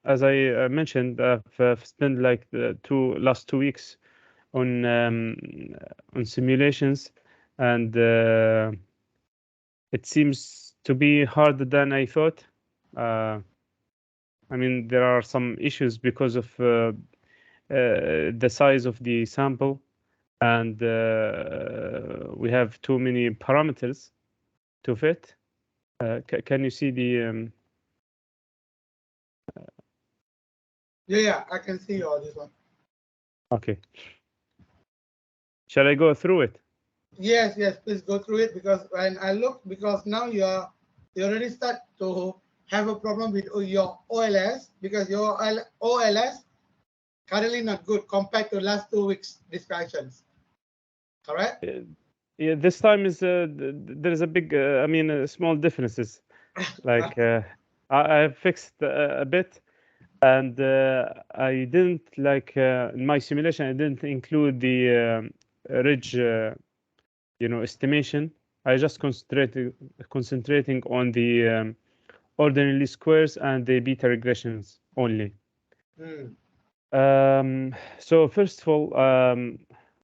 as I mentioned, I've spent like the last 2 weeks on simulations, and it seems to be harder than I thought. I mean, there are some issues because of the size of the sample, and we have too many parameters to fit. Can you see the? Yeah, I can see all this one. Okay. Shall I go through it? Yes, please go through it, because when I look, because now you already start to have a problem with your OLS, because your OLS currently not good compared to last 2 weeks discussions. Correct? Yeah, this time is there is a big, I mean, small differences. Like I fixed a bit, and I didn't like in my simulation. I didn't include the ridge, estimation. I just concentrating on the ordinary least squares and the beta regressions only. So first of all,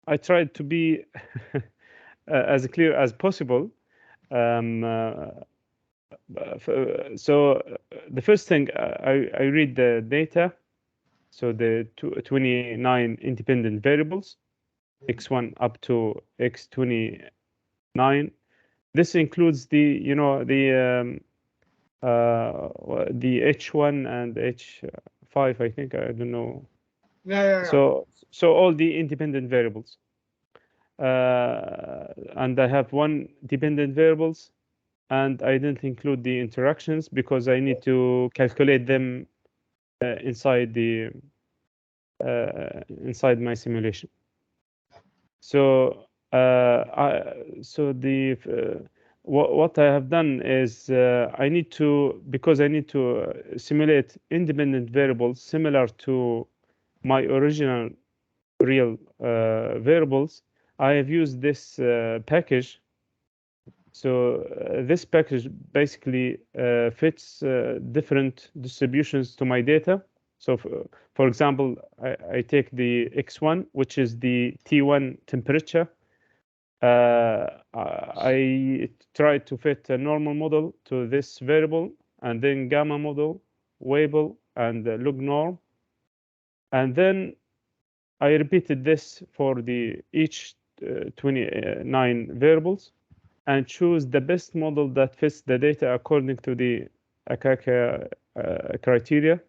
I tried to be as clear as possible. So the first thing, I read the data. So the 29 independent variables, x1 up to x29. This includes the the h1 and h5. I think, I don't know. Yeah. So all the independent variables, and I have one dependent variables, and I didn't include the interactions because I need to calculate them inside my simulation. So what I have done is I need to simulate independent variables similar to my original real variables. I have used this package. So this package basically fits different distributions to my data. So for example, I take the x1, which is the T1 temperature. I try to fit a normal model to this variable, and then gamma model, Weibull, and log norm. And then I repeated this for each 29 variables, and choose the best model that fits the data according to the Akaka criteria.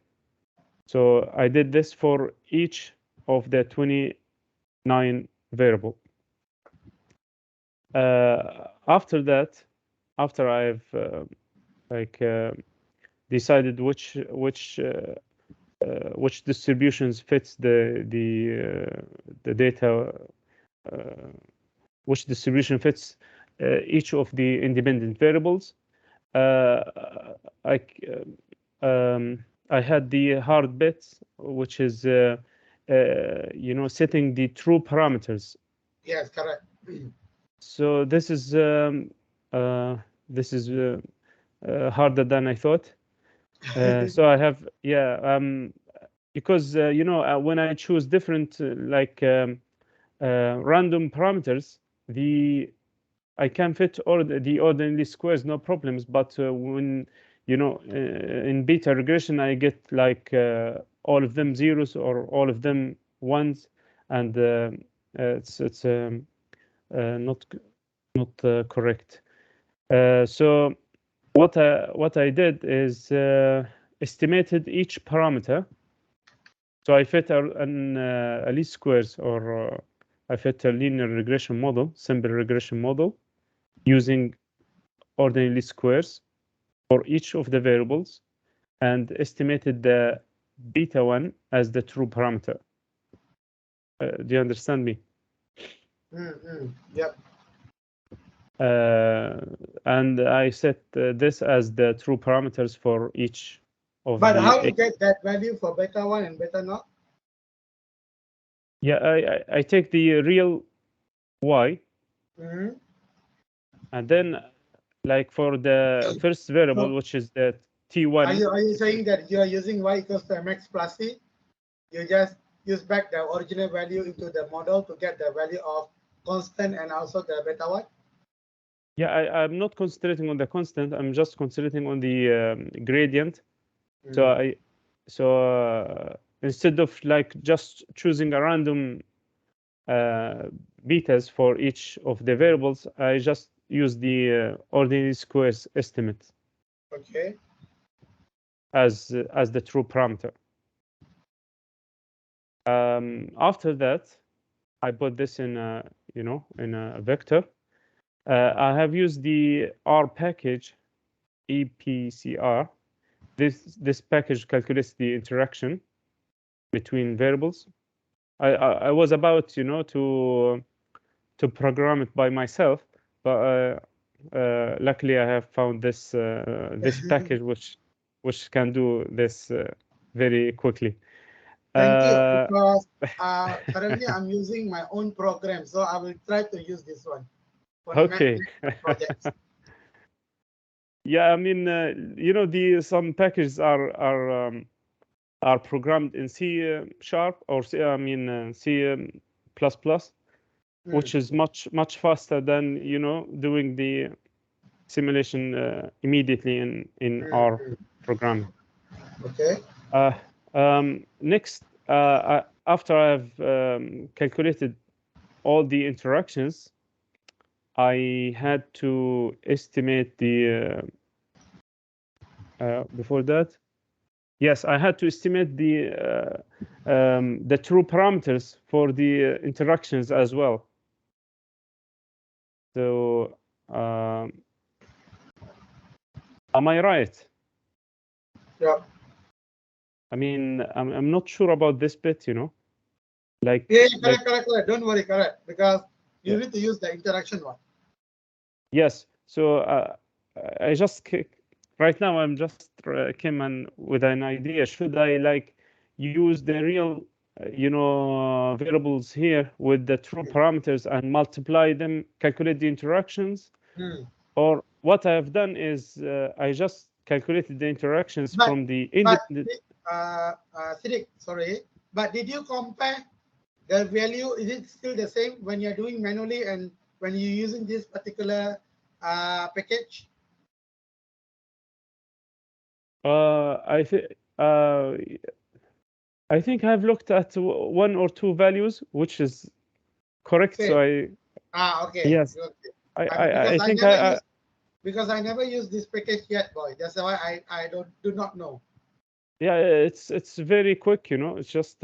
So I did this for each of the 29 variable. After that, after I've decided which distributions fits the data, which distribution fits each of the independent variables, I had the hard bits, which is setting the true parameters. Yes, correct. So this is harder than I thought. So I have, because when I choose different random parameters, I can fit all the ordinary squares, no problems. But when in beta regression, I get like all of them zeros or all of them ones, and it's not correct. So what I did is estimated each parameter. So I fit a least squares, or I fit a linear regression model, simple regression model, using ordinary least squares for each of the variables, and estimated the beta one as the true parameter. Do you understand me? Yep. And I set this as the true parameters for each of But the. how you get that value for beta 1 and beta naught? Yeah, I take the real y, and then, like, for the first variable, which is the T1. Are you saying that you are using y equals to mx plus c? You just use back the original value into the model to get the value of constant and also the beta what? Yeah, I'm not concentrating on the constant. I'm just concentrating on the gradient. So instead of like just choosing a random betas for each of the variables, I just use the ordinary squares estimate. Okay. As the true parameter. After that, I put this in a in a vector. I have used the R package, EPCR. This package calculates the interaction between variables. I was about to program it by myself, but luckily I have found this this package which can do this very quickly. Thank you, because currently I'm using my own program, so I will try to use this one for Okay. projects. Yeah, I mean, some packages are programmed in C sharp or C, C plus plus, which is much faster than doing the simulation immediately in our programming. Okay. Next, after I've calculated all the interactions, I had to estimate the before that. Yes, I had to estimate the true parameters for the interactions as well. So, am I right? Yeah. I mean, I'm not sure about this bit, like. Yeah, correct. Don't worry, correct, because you Yeah. need to use the interaction one. Yes. So I just right now I'm just came in with an idea. Should I like use the real variables here with the true parameters and multiply them, calculate the interactions, or what I have done is I just calculated the interactions from the independent. Siddiq, sorry, but did you compare the value? Is it still the same when you're doing manually and when you're using this particular package? I think I've looked at one or two values, which is correct. Same. So okay. Yes, Okay. I think I Because I never used this package yet, boy. That's why I do not know. yeah, it's very quick. It's just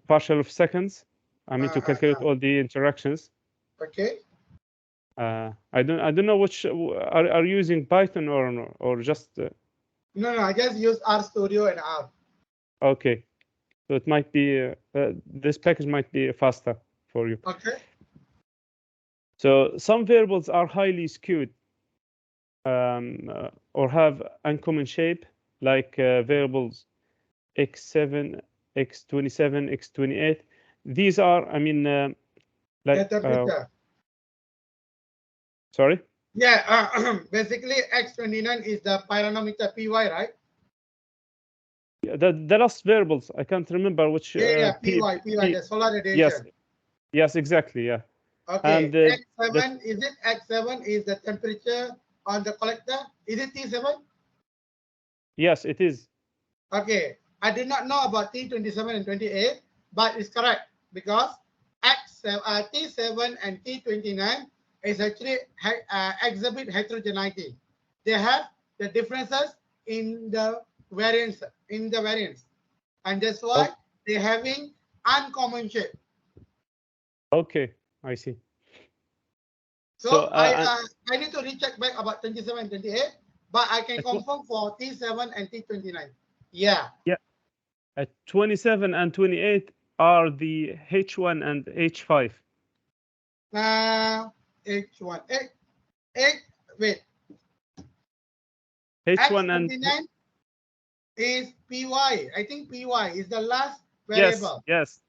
partial of seconds. I mean to calculate all the interactions. Okay. I don't know which are you using Python or just. No, I just use RStudio and R. Okay, so it might be this package might be faster for you. Okay. So some variables are highly skewed or have uncommon shape, like variables x7, x27, x28. These are, I mean, like. Sorry? Yeah, basically x29 is the parameter py, right? Yeah, the last variables, I can't remember which. py, the solar radiation. Yes, exactly, yeah. Okay, And x7, is it x7 is the temperature on the collector? Is it T7? Yes, it is. Okay, I did not know about T27 and 28, but it's correct because T7 and T29 is actually exhibit heterogeneity. They have the differences in the variance, and that's why they're having uncommon shape. Okay, I see. So I need to recheck back about 27 and 28, but I can confirm for T7 and T29. Yeah. Yeah. 27 and 28 are the H1 and H5. H1. Wait. H1 and X29 is PY. I think PY is the last variable. Yes.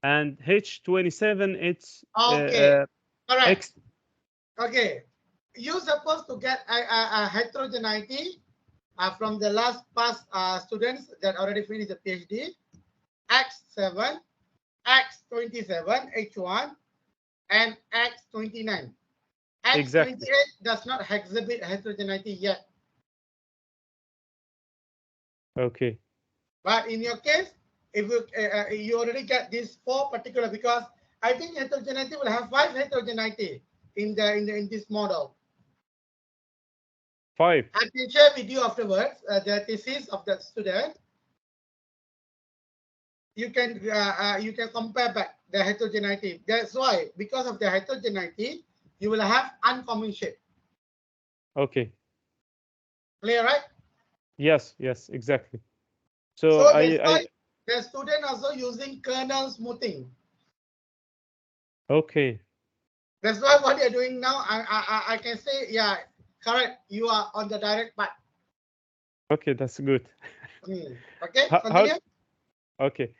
And H27, it's okay. Correct. X. Okay. you're supposed to get a heterogeneity from the past students that already finished the PhD, X7, X27, H1, and X29. X28 Exactly. does not exhibit heterogeneity yet. Okay. But in your case, if you already get these 4 particular, because I think heterogeneity will have 5 heterogeneity in this model. 5. I can share with you afterwards the thesis of the student. You can compare back the heterogeneity. That's why, because of the heterogeneity, you will have uncommon shape. Okay. Clear, right? Yes, exactly. So that's why the student also using kernel smoothing. Okay. That's why what you're doing now, I can say, yeah, correct. You are on the direct path. Okay, that's good. Okay, continue. Okay.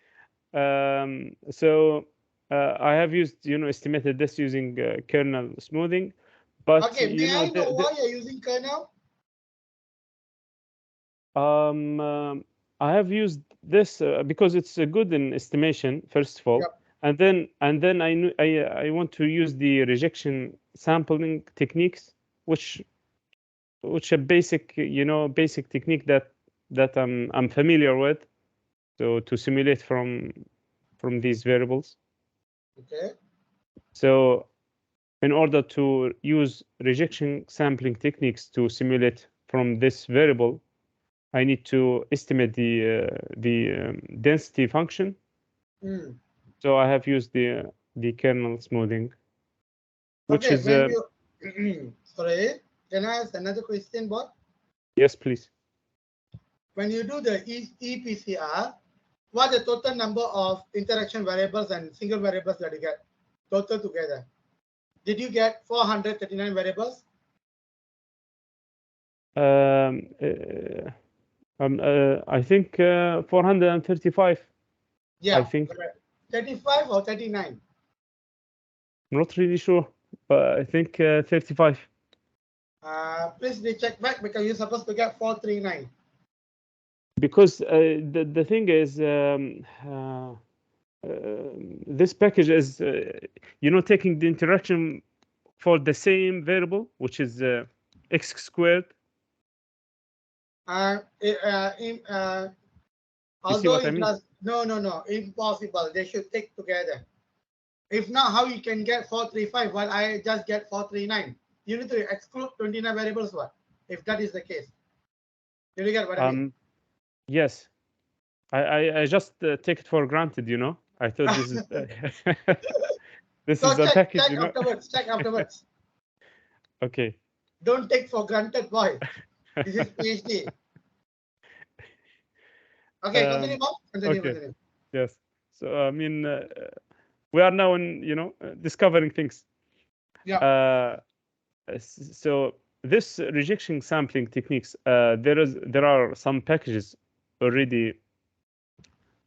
So I have used, estimated this using kernel smoothing, but okay, may I know why you're using kernel? I have used this because it's good in estimation, first of all, Yep. and then I want to use the rejection sampling techniques, which a basic basic technique that I'm familiar with, so to simulate from these variables. Okay. So in order to use rejection sampling techniques to simulate from this variable, I need to estimate the density function. So I have used the kernel smoothing, which okay, is when you sorry, can I ask another question, Bob? yes, please. When you do the EPCR, what the total number of interaction variables and single variables that you get total together? Did you get 439 variables? I think 435. Yeah, I think. correct. 35 or 39? I'm not really sure, but I think 35. Please recheck back because you're supposed to get 439. Because the thing is, this package is, taking the interaction for the same variable, which is x squared. Although what I it mean? does, no, impossible. They should take together. If not, how you can get 435 while I just get 439? You need to exclude 29 variables. What if that is the case? Did you get what I mean? Yes, I just take it for granted. I thought this is this So is a check package. afterwards. Check afterwards. Okay. Don't take for granted, boy. This is PhD. Okay, continue, Bob. Continue. Yes. So I mean, we are now in discovering things. Yeah. So this rejection sampling techniques, there are some packages already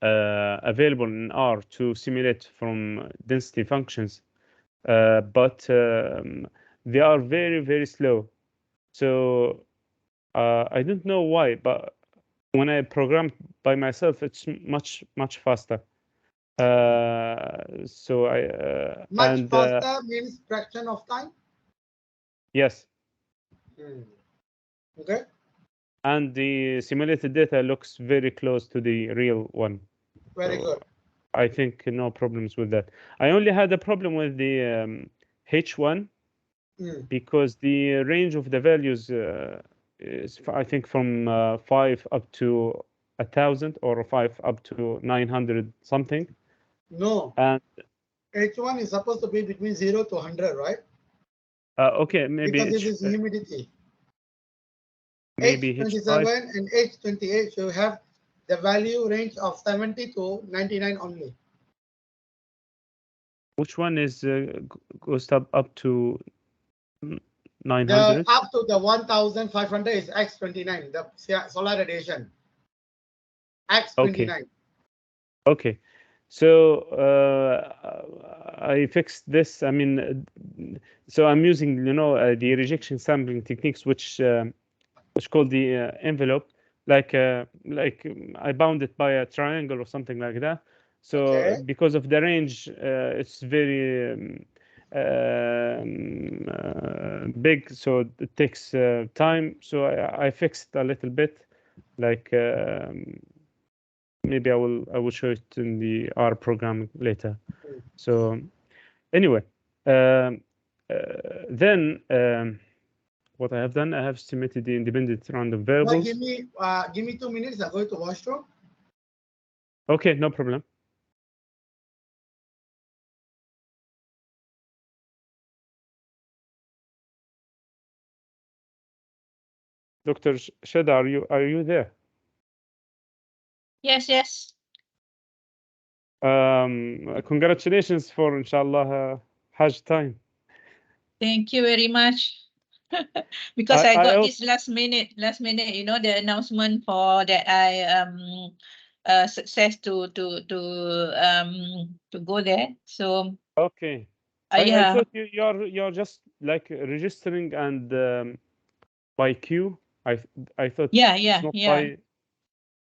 available in R to simulate from density functions, but they are very, very slow. So I don't know why, but when I program by myself, it's much faster. So Much faster means fraction of time. Yes. Okay. And the simulated data looks very close to the real one. Very good. I think no problems with that. I only had a problem with the H1 because the range of the values is, I think, from 5 up to 1,000 or 5 up to 900 something. No. And H1 is supposed to be between 0 to 100, right? Okay, maybe because it is humidity. maybe H27 and H28 should have the value range of 70 to 99 only. Which one is goes up to 900? Up to the 1,500 is X29, the solar radiation. X29. Okay. So I fixed this. I mean, so I'm using, the rejection sampling techniques, which called the envelope, like I bound it by a triangle or something like that. So Okay. because of the range, it's very big, so it takes time. So I fixed a little bit, like maybe I will show it in the R program later. So anyway, then what I have done, I have estimated the independent random Well, variables. give me 2 minutes. I'm going to washroom. Okay, no problem. Dr. Sheda, are you there? Yes, yes. Congratulations for inshallah Hajj time. Thank you very much. Because I got this last minute, the announcement for that I success to go there. So okay. I yeah. thought you're just like registering and by queue. I thought it's not by.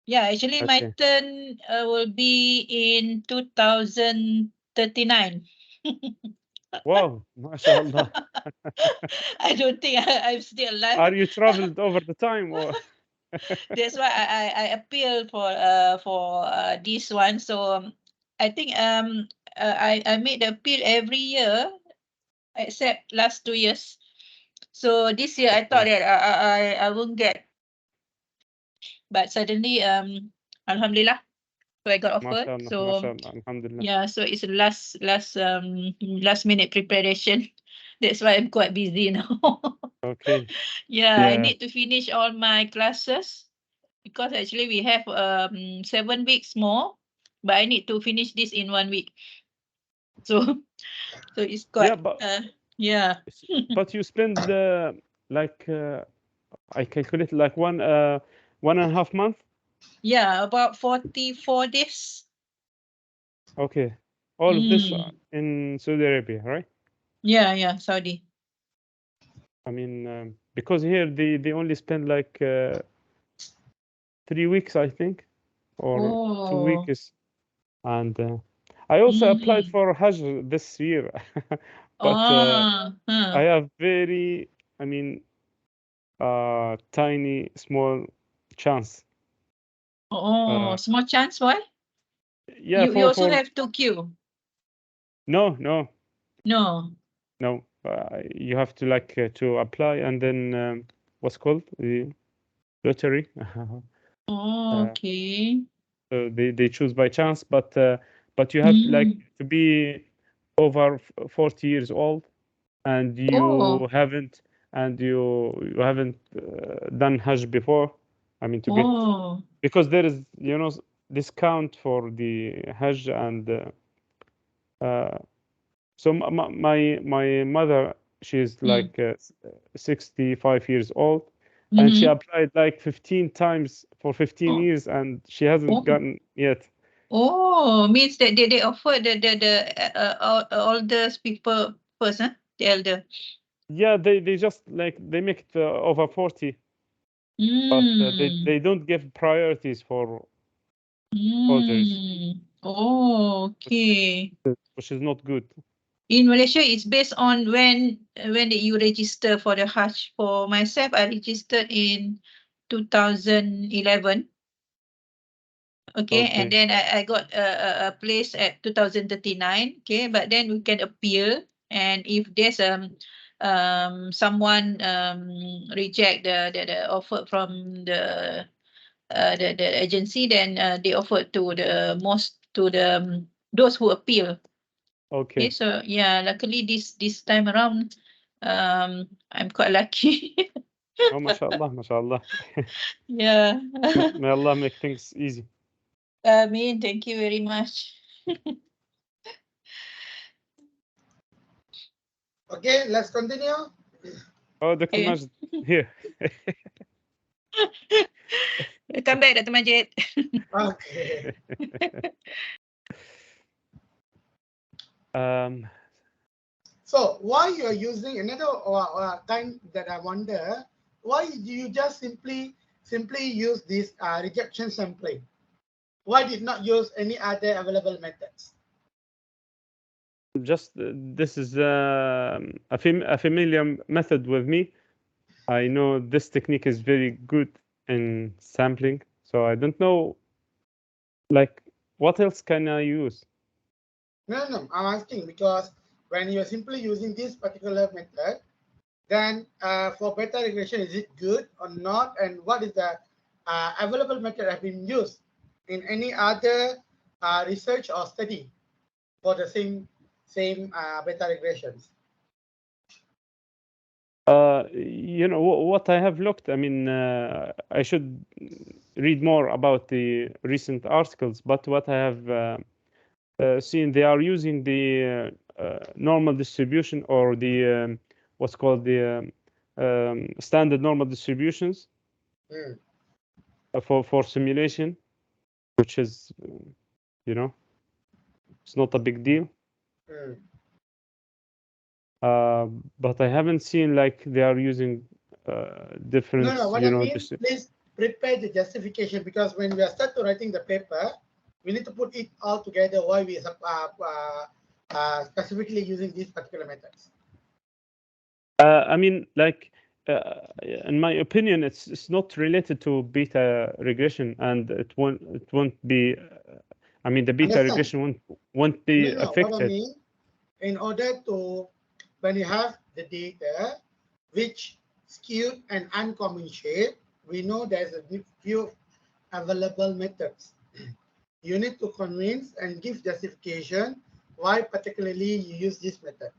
Yeah, actually my Okay. turn will be in 2039. Wow, mashallah. I don't think I'm still alive. Are you traveled over the time or? That's why I appeal for this one. So I think I made the appeal every year except last 2 years. So this year I thought that I won't get, but suddenly alhamdulillah, so I got offered. Mashallah, So mashallah, alhamdulillah. yeah, so it's last minute preparation. That's why I'm quite busy now. Okay. Yeah, I need to finish all my classes because actually we have 7 weeks more, but I need to finish this in 1 week. So it's quite yeah. But you spend like I calculate like 1.5 month. Yeah, about 44 days. Okay, all of this in Saudi Arabia, right? Yeah, Saudi. I mean, because here they only spend like 3 weeks, I think, or 2 weeks, and I also applied for Hajj this year, but I have very, I mean, tiny, small chance. Small chance. Why? Yeah, you also have to queue. No. You have to like to apply and then what's called the lottery. Okay. So they choose by chance, but you have like to be over 40 years old, and you haven't done Hajj before. I mean, to get, because there is discount for the Hajj, and so my mother, she's like 65 years old, and she applied like 15 times for 15 years, and she hasn't gotten yet. Means that they offer the oldest people first, huh? The elder. Yeah, they just like they make it over 40, but they don't give priorities for others, Okay. which is not good. In Malaysia, it's based on when did you register for the Hajj. For myself, I registered in 2011. Okay, and then I got a place at 2039. Okay, but then we can appeal, and if there's someone reject the offer from the agency, then they offer to those who appeal. Okay, so yeah, luckily this time around, I'm quite lucky. Oh, mashallah, mashallah. Yeah. May Allah make things easy. Ameen, thank you very much. Okay, let's continue. Oh, Dr. Majid, here. Welcome back, Dr. Majid. Okay. So why you are using another time that I wonder, why do you just simply use this rejection sampling? Why did not use any other available methods? Just this is a familiar method with me. I know this technique is very good in sampling, so I don't know, like, what else can I use? No, I'm asking because when you are simply using this particular method, then for beta regression, is it good or not? And what is the available method have been used in any other research or study for the same beta regressions? You know what I have looked. I mean, I should read more about the recent articles, but what I have seen, they are using the normal distribution, or the what's called the standard normal distributions for simulation, which is, you know, it's not a big deal. But I haven't seen like they are using different, No, what you I know, mean, please prepare the justification, because when we are start to writing the paper, we need to put it all together why we specifically using these particular methods. I mean, like, in my opinion, it's not related to beta regression, and it won't be. I mean, the beta regression won't be affected. What I mean, in order to, when you have the data which skewed and uncommon shape, we know there's a few available methods. You need to convince and give justification why particularly you use this method.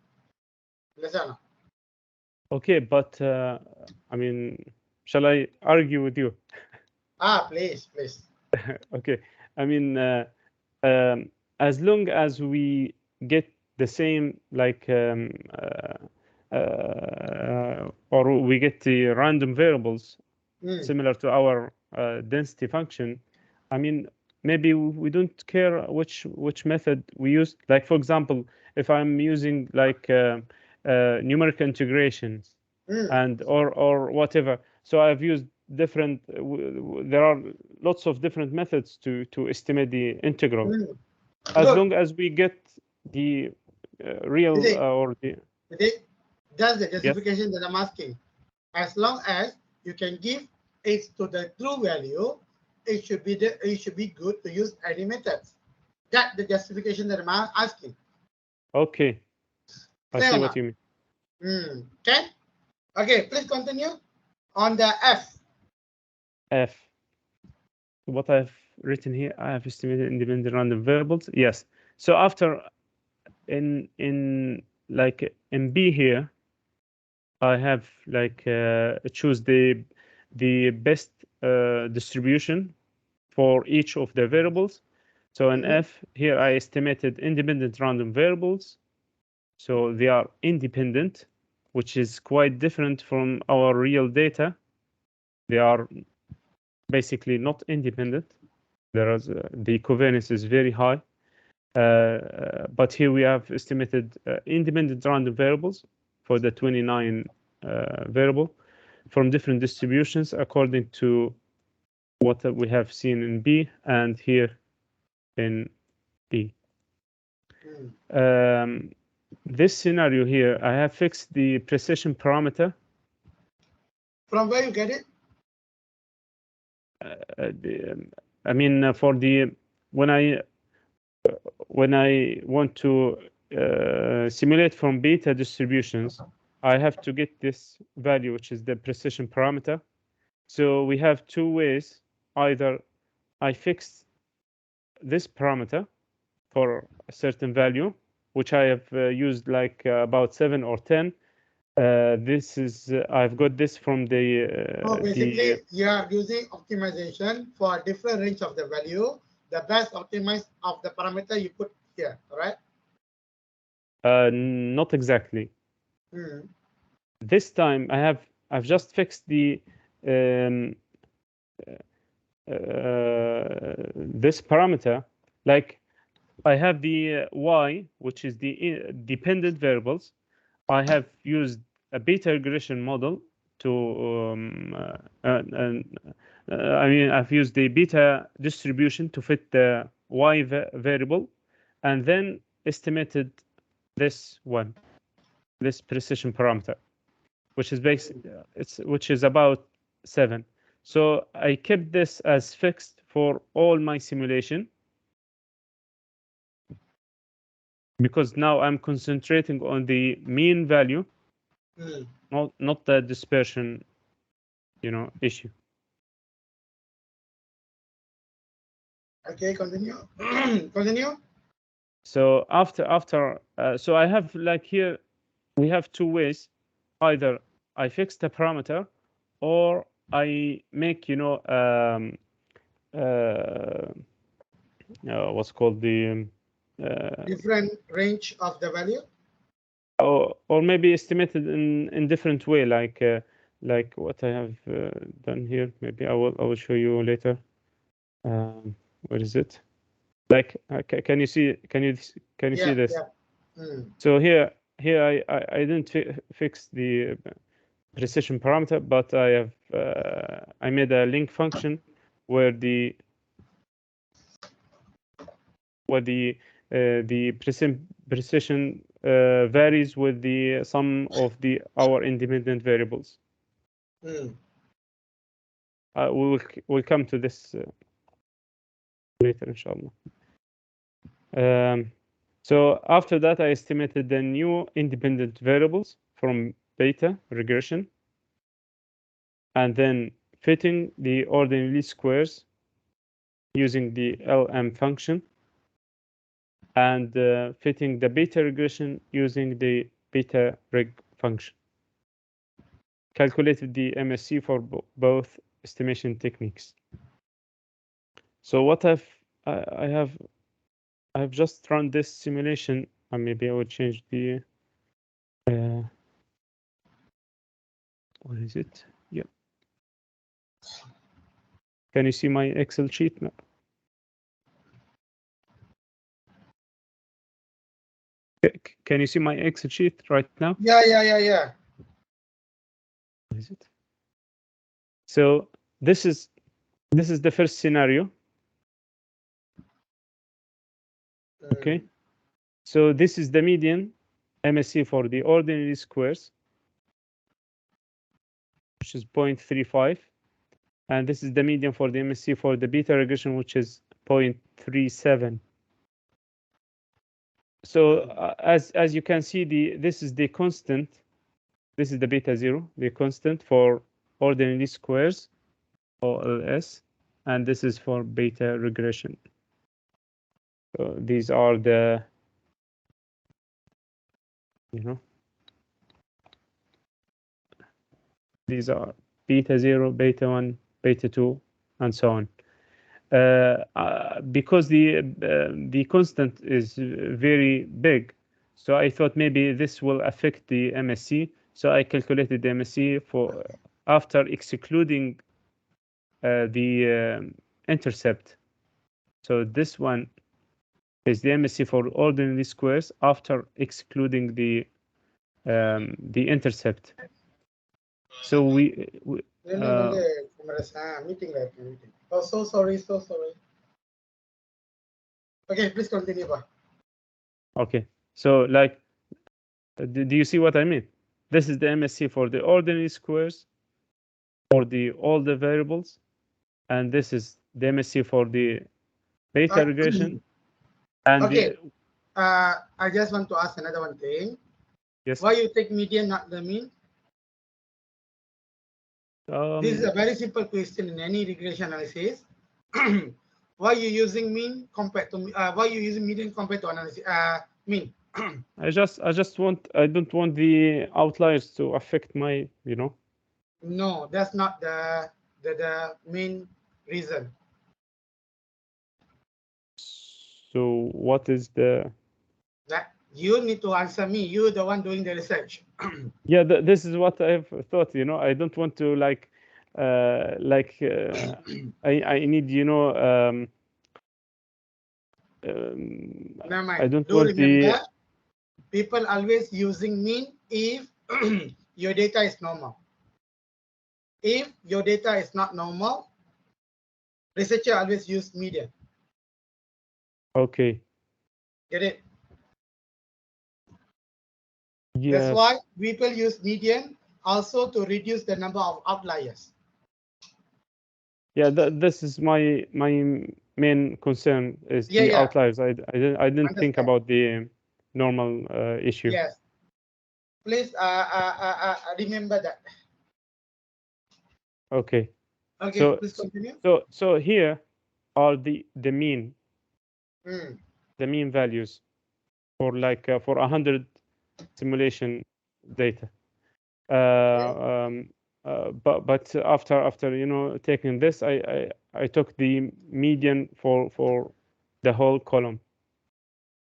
Listen. Okay, but I mean, shall I argue with you? Please. Okay, I mean, as long as we get the same, like, or we get the random variables similar to our density function, I mean, maybe we don't care which method we use. Like, for example, if I'm using like numerical integrations and or whatever, so I've used different. There are lots of different methods to estimate the integral. As long as we get the real or the. That's the justification that I'm asking. As long as you can give it to the true value, it should be good to use any methods. That's the justification that I'm asking. Okay, I see what you mean. Okay, please continue on the F. What I've written here, I have estimated independent random variables. Yes. So after in like in B here, I have like choose the best distribution for each of the variables. So in F here, I estimated independent random variables. So they are independent, which is quite different from our real data. They are basically not independent. There is the covariance is very high. But here we have estimated independent random variables for the 29 variable from different distributions according to what we have seen in B and here in E. This scenario here, I have fixed the precision parameter. From where you get it? I mean, for the when I want to simulate from beta distributions, I have to get this value, which is the precision parameter. So we have two ways. Either I fix this parameter for a certain value, which I have used like about 7 or 10. This is I've got this from the. Basically, you are using optimization for a different range of the value. The best optimized of the parameter you put here, right? Not exactly. This time I've just fixed the this parameter. Like I have the y, which is the dependent variables. I have used a beta regression model to, I mean, I've used the beta distribution to fit the y variable, and then estimated this one, this precision parameter, which is which is about 7. So I kept this as fixed for all my simulation, because now I'm concentrating on the mean value, not the dispersion, issue. Okay, continue. Continue. So so I have, like, here we have two ways. Either I fix the parameter, or I make, what's called the Different range of the value. or maybe estimated in different way, like what I have done here. Maybe I will show you later. What is it? Like, can you see see this? Yeah. So here I didn't fix the precision parameter, but I have I made a link function where the precision varies with the sum of our independent variables. We'll come to this later, inshallah. So after that, I estimated the new independent variables from beta regression, and then fitting the ordinary least squares using the LM function, and fitting the beta regression using the beta reg function. Calculated the MSC for both estimation techniques. So what I have just run this simulation, and maybe I will change the what is it? Yep. Can you see my Excel sheet now? Can you see my Excel sheet right now? Yeah. What is it? So this is the first scenario. Okay. So this is the median MSC for the ordinary squares, which is 0.35. And this is the median for the MSC for the beta regression, which is 0.37. So as you can see, this is the constant. This is the beta 0, the constant for ordinary squares, OLS, and this is for beta regression. So these are the, these are beta 0, beta 1, beta 2, and so on. Because the constant is very big, so I thought maybe this will affect the MSC. So I calculated the MSC for after excluding the intercept. So this one is the MSC for ordinary squares after excluding the intercept. So meeting. Oh, so sorry. Okay, please continue. Okay, so like, do you see what I mean? This is the MSC for the ordinary squares for all the variables, and this is the MSC for the beta regression. And okay, I just want to ask another one thing. Yes. Why you take median, not the mean? This is a very simple question in any regression analysis. Why you using mean compared to why you using median compared to analysis mean? I don't want the outliers to affect my, No, that's not the main reason. So what is the? That you need to answer me. You're the one doing the research. Yeah, this is what I've thought. I don't want to I need Never mind. I don't Do want remember, the people always using mean if your data is normal. If your data is not normal, researcher always use median. okay. Get it? Yes. That's why people use median also to reduce the number of outliers. Yeah, this is my main concern is Yeah, the yeah. outliers. I didn't think Understand. about the normal issue. Yes. Please remember that. Okay. Okay, So please continue. so here are the mean Mm. the mean values for like for 100 simulation data. But after you know taking this, I took the median for the whole column.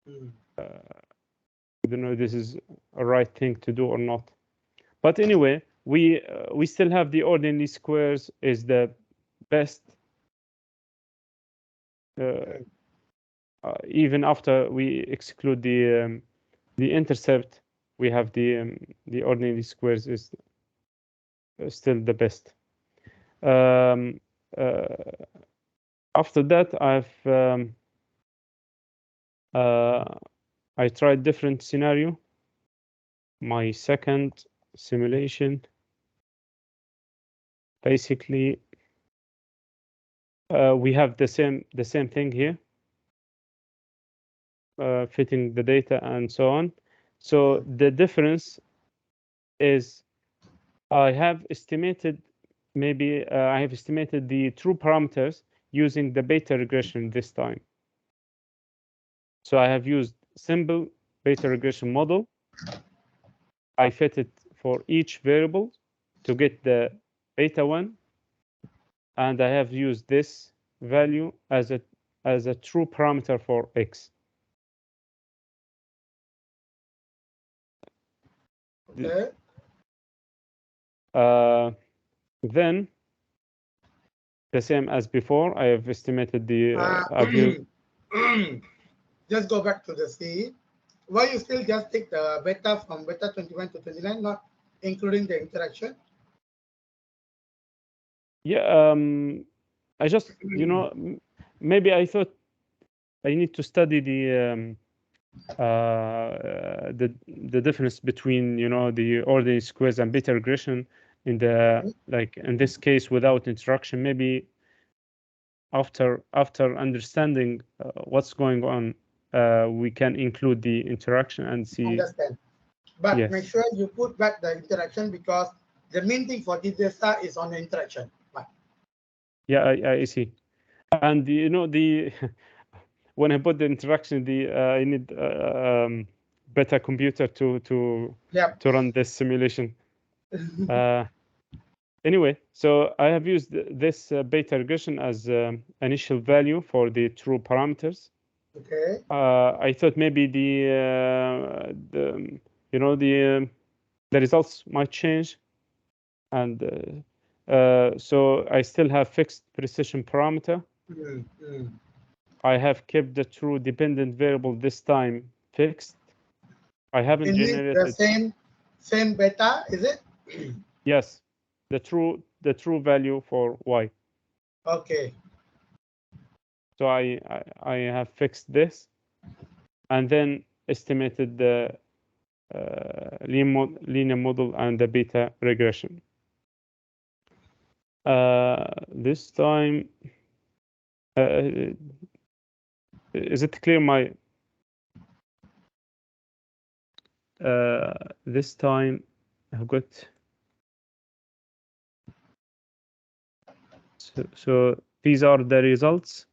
Mm. I don't know if this is a right thing to do or not. But anyway, we still have the ordinary squares is the best even after we exclude the intercept. We have the ordinary squares is still the best. After that, I tried different scenario. My second simulation, basically, we have the same thing here, fitting the data and so on. So the difference is I have estimated the true parameters using the beta regression this time. So I have used simple beta regression model. I fit it for each variable to get the beta one, and I have used this value as a true parameter for x. Okay. Then the same as before, I have estimated the I've used Just go back to the C. Why you still just take the beta from beta 21 to 29, not including the interaction? yeah. I just maybe I thought I need to study the difference between the ordinary squares and beta regression in the like in this case without interaction. Maybe after understanding what's going on, we can include the interaction and see. Understand. But Yes. make sure you put back the interaction because the main thing for this data is on the interaction. Right. Yeah, I see. And the when I put the interaction, I need better computer to run this simulation. Anyway, so I have used this beta regression as initial value for the true parameters. Okay. I thought maybe the results might change, and so I still have fixed precision parameter. I have kept the true dependent variable this time fixed. I haven't generated the same beta, is it? Yes, the true value for y. Okay. So I have fixed this, and then estimated the linear model and the beta regression. This time, is it clear? This time I've got. So these are the results.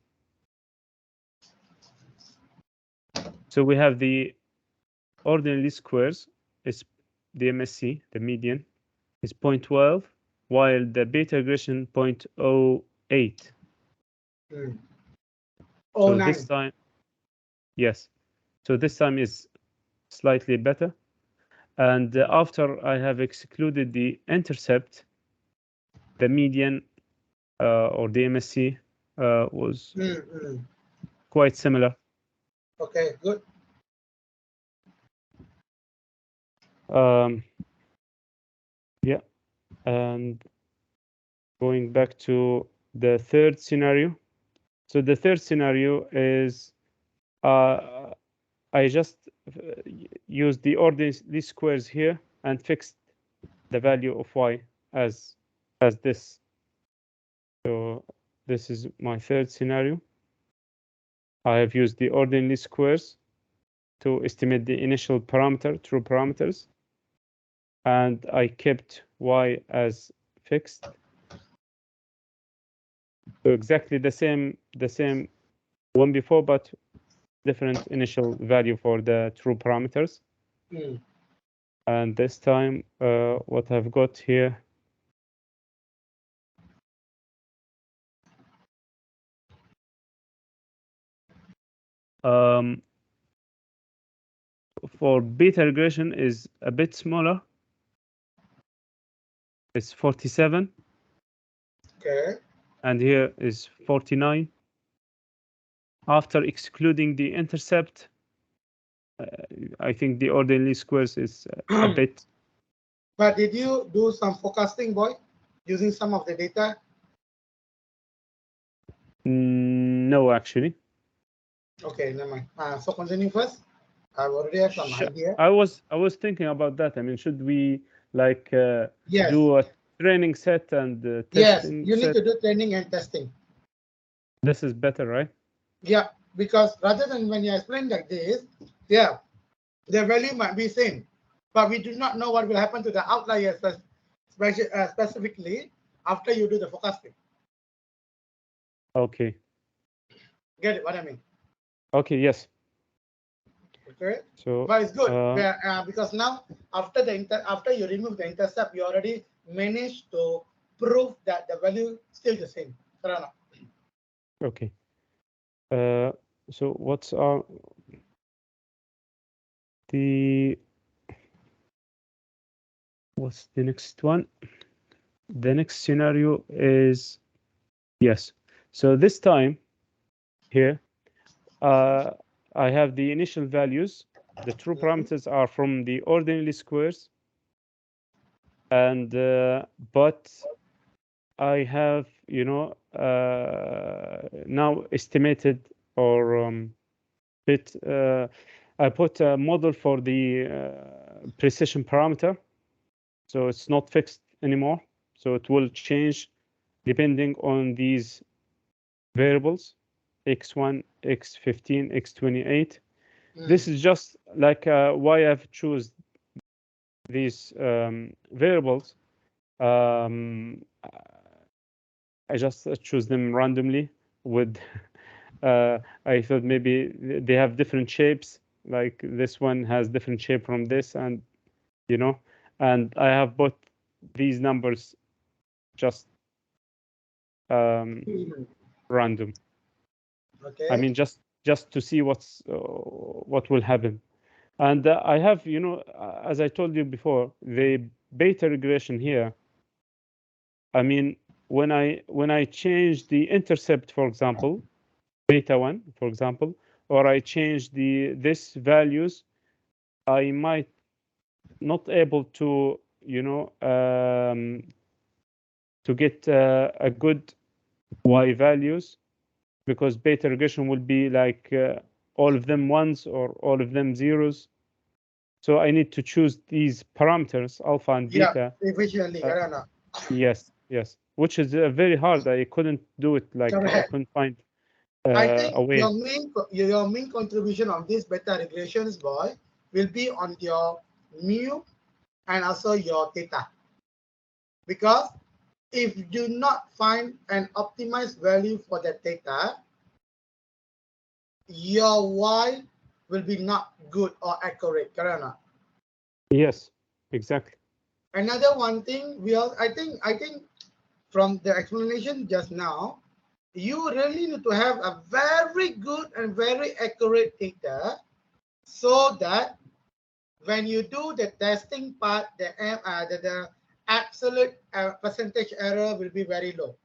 So we have the ordinary least squares is the MSC, the median is 0.12, while the beta regression 0.08. So this time, yes. So this time is slightly better. And after I have excluded the intercept, the median or the MSC was quite similar. Okay, good. Yeah, and going back to the third scenario. So the third scenario is I just used the ordinary least squares here and fixed the value of y as this. So this is my third scenario. I have used the ordinary least squares to estimate the initial parameter, true parameters, and I kept y as fixed. So exactly the same one before, but different initial value for the true parameters. And this time, what I've got here, for beta regression is a bit smaller. It's 47. Okay. And here is 49. After excluding the intercept, I think the ordinary squares is a bit. But did you do some forecasting, boy, using some of the data? No, actually. Okay, never mind. So continue first. I already have some idea. I was thinking about that. I mean, should we like Yes. do a training set and Yes, testing you need set? to do training and testing. This is better, right? Yeah, because rather than when you explain like this, yeah, the value might be same, but we do not know what will happen to the outliers specifically after you do the forecasting. Okay. Get it? What I mean? Okay. Yes. Okay. So, but it's good because now after you remove the intercept, you already managed to prove that the value still the same. Okay. So what's what's the next one? The next scenario is, yes. So this time here, I have the initial values. The true parameters are from the ordinary squares. And but I have, now estimated or I put a model for the precision parameter. So it's not fixed anymore. So it will change depending on these variables, x1, x15, x28. This is just like why I've choose these variables. I just choose them randomly with I thought maybe they have different shapes, like this one has different shape from this, and and I have put these numbers just random. Okay. I mean, just to see what will happen. And I have, as I told you before, the beta regression here. I mean, when I change the intercept, for example, beta 1, for example, or I change this values, I might not able to, to get a good y values, because beta regression will be like all of them ones or all of them zeros. So I need to choose these parameters, alpha and beta. Efficiently, Yes, which is very hard. I couldn't do it. Like I couldn't find I think a way. your main contribution on this beta regressions, boy, will be on your mu and also your theta. Because if you do not find an optimized value for the theta, your y will be not good or accurate, correct? Yes, exactly. Another one thing I think from the explanation just now, you really need to have a very good and very accurate theta, so that when you do the testing part, the absolute percentage error will be very low,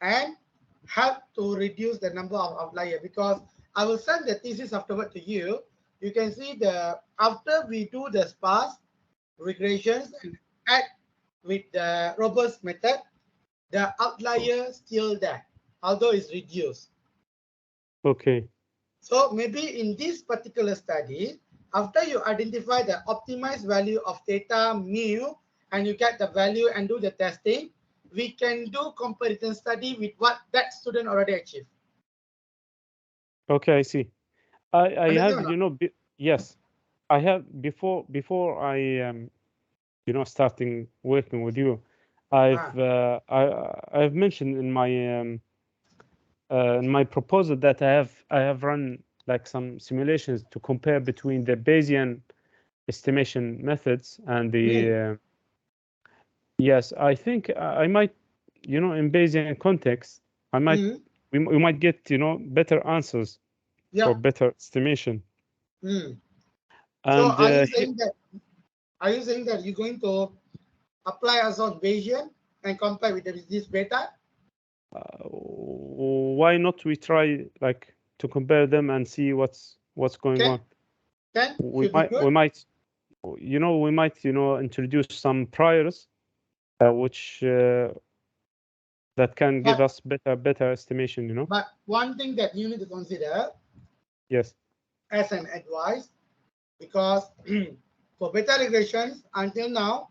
and help to reduce the number of outliers. Because I will send the thesis afterward to you. You can see the after we do the sparse regressions and add with the robust method, the outlier still there, although it's reduced. Okay. So maybe in this particular study, after you identify the optimized value of theta mu and you get the value and do the testing, we can do comparison study with what that student already achieved. Okay, I see. I have, Understand or you know, yes, I have before I you know, starting working with you, I've mentioned in my proposal that I have run like some simulations to compare between the Bayesian estimation methods and the yes, I think I might, you know, in Bayesian context, I might we might get, you know, better answers Yeah. or better estimation. So And are you saying that you're going to apply us on Bayesian and compare with this beta? why not we try like to compare them and see what's going on? Then We should be good. might you know, introduce some priors which that can give us better estimation, you know. But one thing that you need to consider, Yes, as an advice, because for beta regressions until now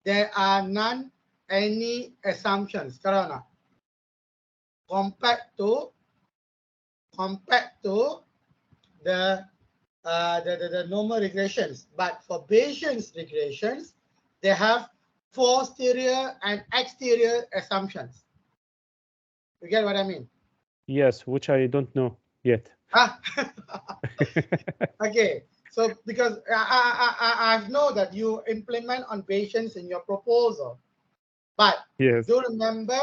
there are none any assumptions karena compared to the normal regressions. But for Bayesian regressions, they have posterior and exterior assumptions. You get what I mean? yes, which I don't know yet. Okay, so because I know that you implement on Bayesian in your proposal, but yes, do remember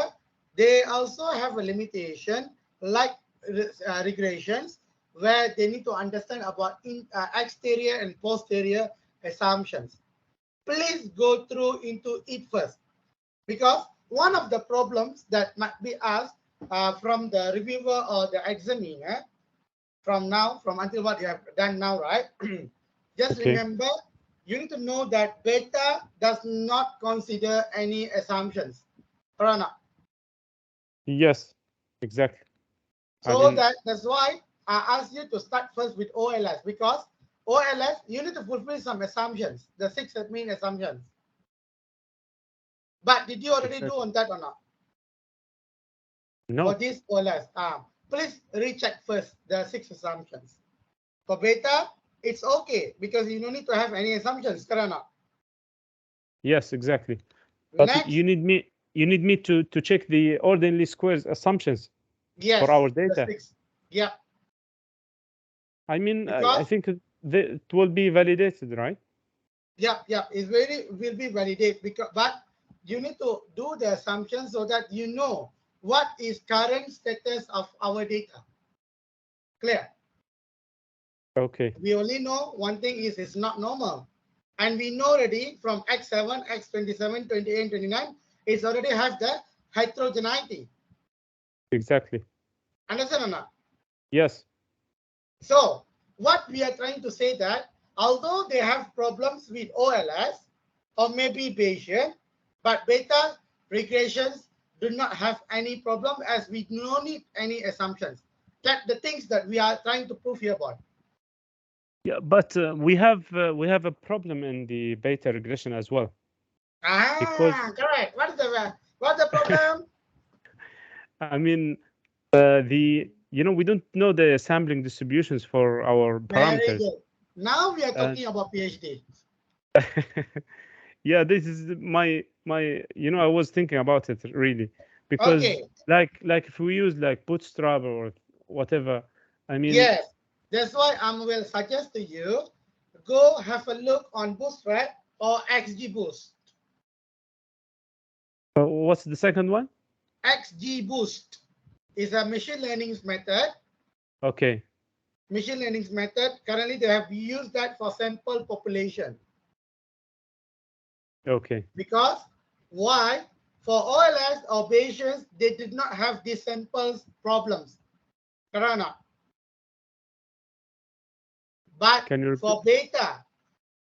they also have a limitation like regressions where they need to understand about exterior and posterior assumptions. Please go through into it first, because one of the problems that might be asked from the reviewer or the examiner from until what you have done now, right? Just remember, you need to know that beta does not consider any assumptions. Correct? yes, exactly. So that's why I asked you to start first with OLS, because OLS, you need to fulfill some assumptions, the 6 main assumptions. But did you already do on that or not? No. For this OLS, please recheck first the 6 assumptions. For beta, it's okay because you don't need to have any assumptions, correct? Yes, exactly. But Next, you need me to check the ordinary squares assumptions for our data. Yeah. I mean, I think it will be validated, right? Yeah, it will be validated but you need to do the assumptions so that you know what is current status of our data. Clear? Okay. We only know one thing is it's not normal. And we know already from X7, X27, 28, 29, it's already have the heterogeneity. Exactly. Understand or not? Yes. So what we are trying to say that although they have problems with OLS or maybe Bayesian, but beta regressions do not have any problem as we do not need any assumptions. That the things that we are trying to prove here about. Yeah, but we have a problem in the beta regression as well. Correct. What's the problem? I mean, we don't know the sampling distributions for our parameters. Very good. Now we are talking about PhD. Yeah, this is my I was thinking about it really, because like if we use like Bootstrap or whatever, I mean, yes, that's why I will suggest to you go have a look on Bootstrap or XGBoost. What's the second one? XGBoost is a machine learning method. Okay. Machine learning method. Currently, they have used that for sample population. Okay. Because why? For OLS or Bayesian, they did not have these samples problems. Correct? But Can you for beta,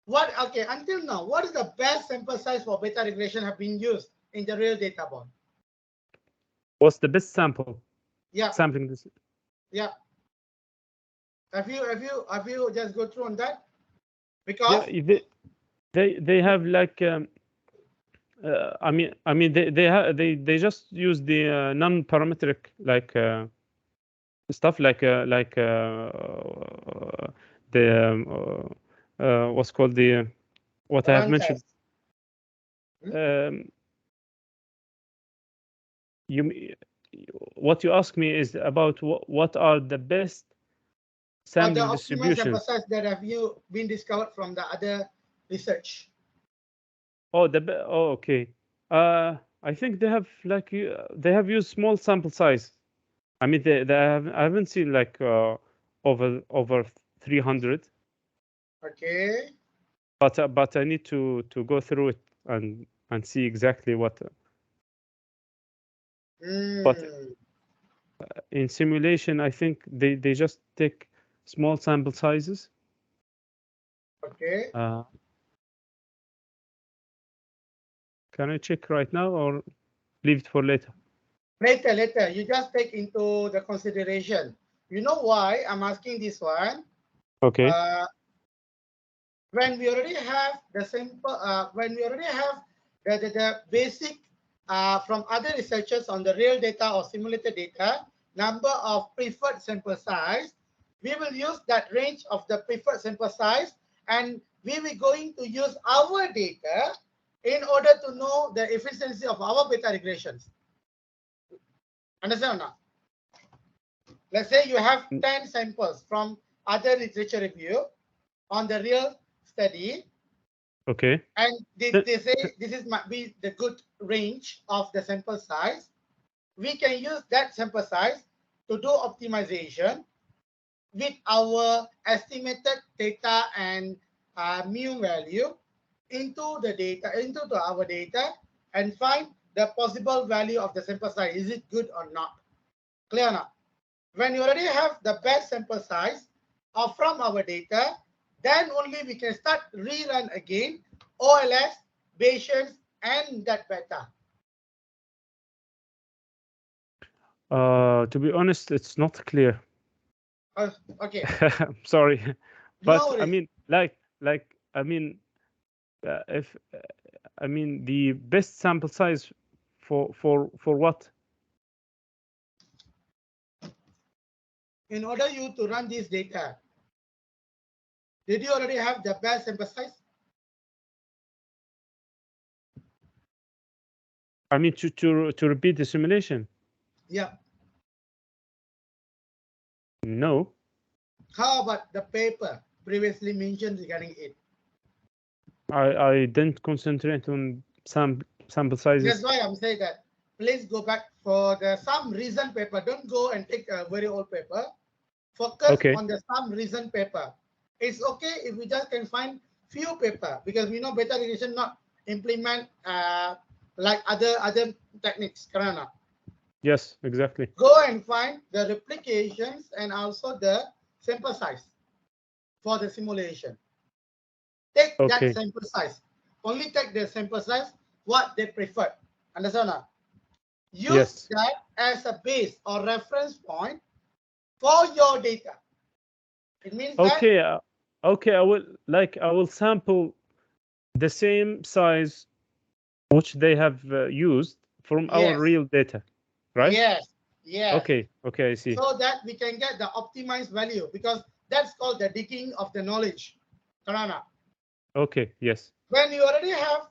until now, what is the best sample size for beta regression have been used in the real data board? What's the best sample? Yeah. Sampling this. Yeah. Have you just go through on that? Because Yeah, they have like I mean they just use the non-parametric like stuff like the what's called the what I have run mentioned. test. You what you ask me is about what are the best Or the sampling optimal sample distributions. size that have you been discovered from the other research? Oh, okay. I think they have like they have used small sample size. I mean, I haven't seen like over 300, Okay. but I need to go through it and see exactly what. But in simulation, I think they just take small sample sizes. Okay. Can I check right now or leave it for later? Later. You just take into the consideration. You know why I'm asking this one? Okay. When we already have the sample, when we already have the basic from other researchers on the real data or simulated data, number of preferred sample size, we will use that range of the preferred sample size, and we will going to use our data in order to know the efficiency of our beta regressions. Understand or not? Let's say you have 10 samples from other literature review on the real study. Okay. And they say this might be the good range of the sample size. We can use that sample size to do optimization with our estimated data and mu value into our data and find the possible value of the sample size. Is it good or not? Clear now? When you already have the best sample size from our data, then only we can start rerun again OLS, Bayesian, and that beta. To be honest, it's not clear. Okay. I'm sorry, but No I mean, I mean, if I mean the best sample size for what? In order you to run this data, did you already have the best sample size? I mean to repeat the simulation. Yeah. No. How about the paper previously mentioned regarding it? I didn't concentrate on sample sizes. That's why I'm saying that. Please go back for the some reason paper. Don't go and take a very old paper. Focus on the some reason paper. It's okay if we just can find few paper because we know beta regression not implement like other techniques. Karana. Yes, exactly. Go and find the replications and also the sample size for the simulation. Take that sample size. Only take the sample size what they prefer. Understand? Use that as a base or reference point for your data. It means that okay, I will sample the same size which they have used from our real data, right? Yes. Okay, I see. So that we can get the optimized value because that's called the digging of the knowledge. Karana. Okay, yes. When you already have